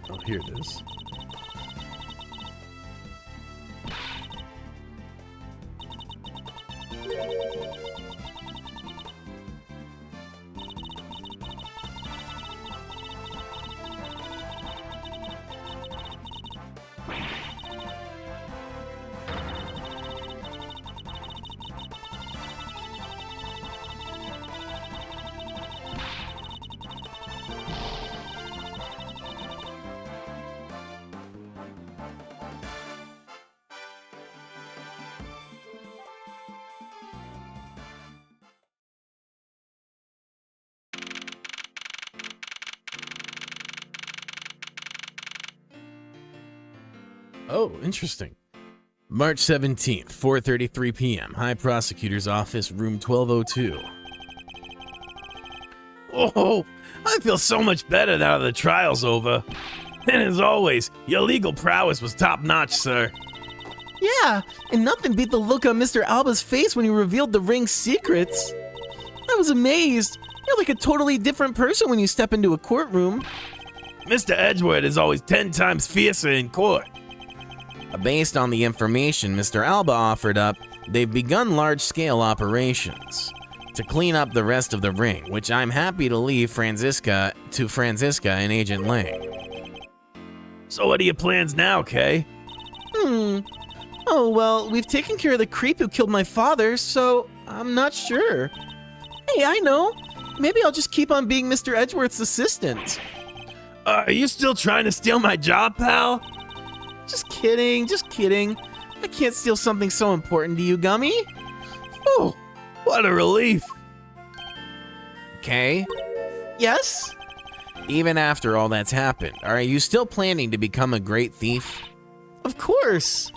Oh, here it is. Oh, interesting. March 17th, 4:33 p.m. High Prosecutor's Office, room 1202. Oh, I feel so much better now that the trial's over. And as always, your legal prowess was top-notch, sir. Yeah, and nothing beat the look on Mr. Alba's face when he revealed the ring's secrets. I was amazed. You're like a totally different person when you step into a courtroom. Mr. Edgeworth is always 10 times fiercer in court. Based on the information Mr. Alba offered up, they've begun large-scale operations to clean up the rest of the ring, which I'm happy to leave Franziska and Agent Lang. So what are your plans now, Kay? Oh, well, we've taken care of the creep who killed my father, so I'm not sure. Hey, I know. Maybe I'll just keep on being Mr. Edgeworth's assistant. Are you still trying to steal my job, pal? Just kidding, just kidding. I can't steal something so important to you, Gummy. Oh, what a relief. Kay, Yes? even after all that's happened, are you still planning to become a great thief? Of course.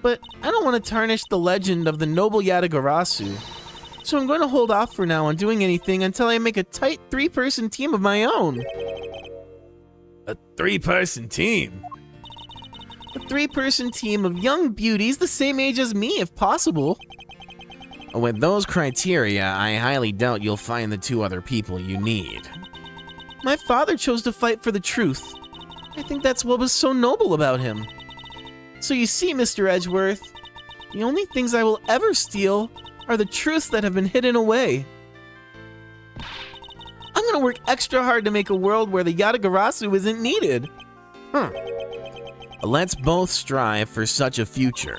but I don't want to tarnish the legend of the noble Yatagarasu. So I'm going to hold off for now on doing anything until I make a tight 3-person team of my own. A 3-person team? A 3-person team of young beauties the same age as me, if possible. With those criteria, I highly doubt you'll find the 2 other people you need. My father chose to fight for the truth. I think that's what was so noble about him. So you see, Mr. Edgeworth, the only things I will ever steal are the truths that have been hidden away. I'm gonna work extra hard to make a world where the Yatagarasu isn't needed. Let's both strive for such a future.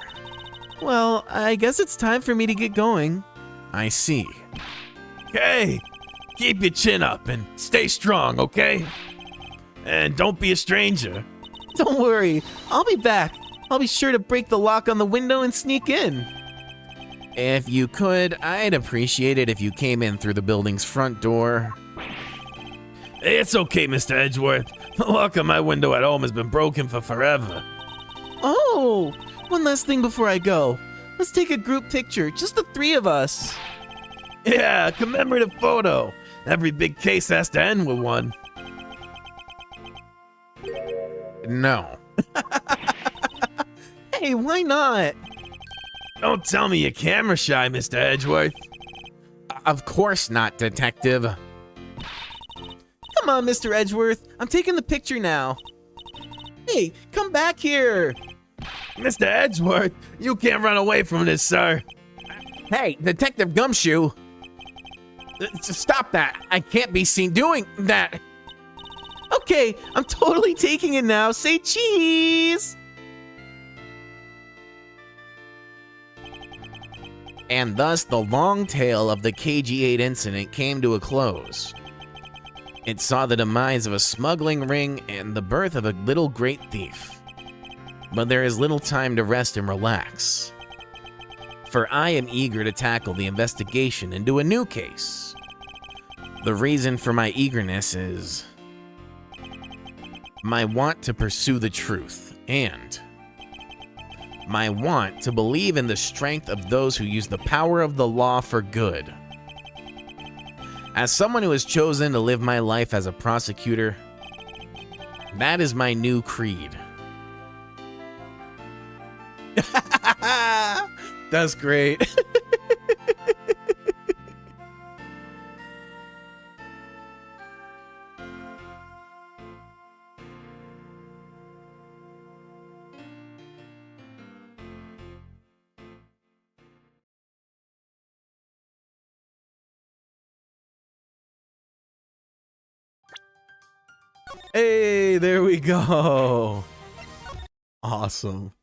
Well, I guess it's time for me to get going. I see. Hey, keep your chin up and stay strong, okay? And don't be a stranger. Don't worry, I'll be back. I'll be sure to break the lock on the window and sneak in. If you could, I'd appreciate it if you came in through the building's front door. It's okay, Mr. Edgeworth. The lock on my window at home has been broken for forever. Oh, one last thing before I go. Let's take a group picture, just the 3 of us. Yeah, a commemorative photo. Every big case has to end with one. No. Hey, why not? Don't tell me you're camera shy, Mr. Edgeworth. Of course not, Detective. Come on, Mr. Edgeworth. I'm taking the picture now. Hey, come back here. Mr. Edgeworth, you can't run away from this, sir. Hey, Detective Gumshoe! Stop that! I can't be seen doing that! Okay, I'm totally taking it now. Say cheese! And thus, the long tale of the KG-8 incident came to a close. It saw the demise of a smuggling ring and the birth of a little great thief. But there is little time to rest and relax. For I am eager to tackle the investigation into a new case. The reason for my eagerness is my want to pursue the truth and my want to believe in the strength of those who use the power of the law for good. As someone who has chosen to live my life as a prosecutor, that is my new creed. That's great. Hey, there we go. Awesome.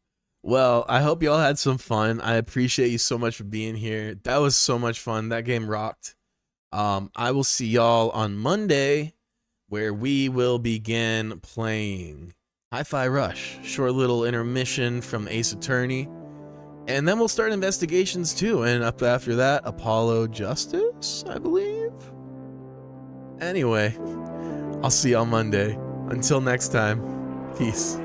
Well, I hope y'all had some fun. I appreciate you so much for being here. That was so much fun. That game rocked. I will see y'all on Monday, where we will begin playing Hi-Fi Rush. Short little intermission from Ace Attorney. And then we'll start investigations too. And up after that, Apollo Justice, I believe. Anyway, I'll see y'all Monday. Until next time, peace.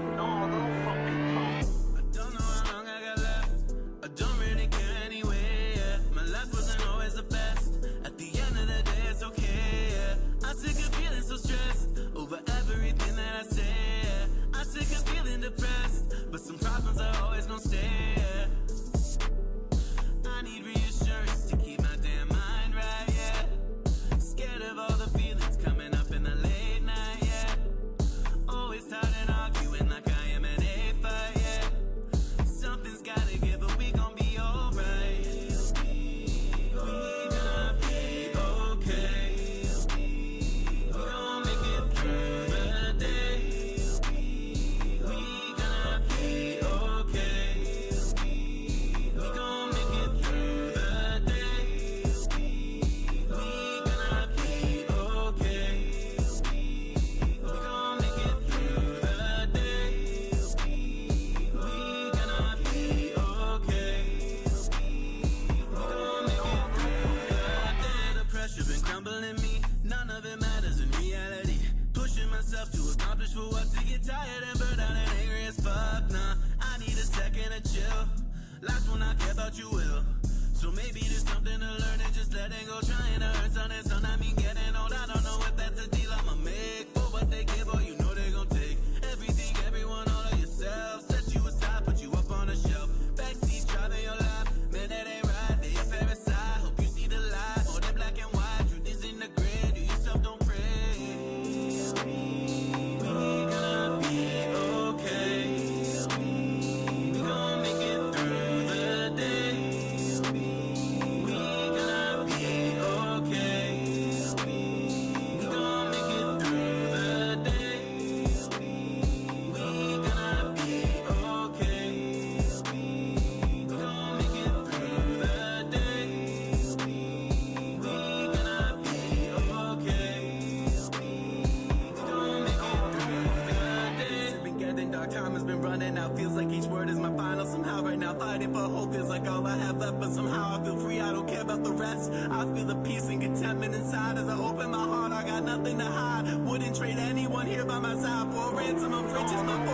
running out. Feels like each word is my final. Somehow right now fighting for hope feels like all I have left. But somehow I feel free, I don't care about the rest. I feel the peace and contentment inside as I open my heart. I got nothing to hide. Wouldn't trade anyone here by my side for a ransom of riches. My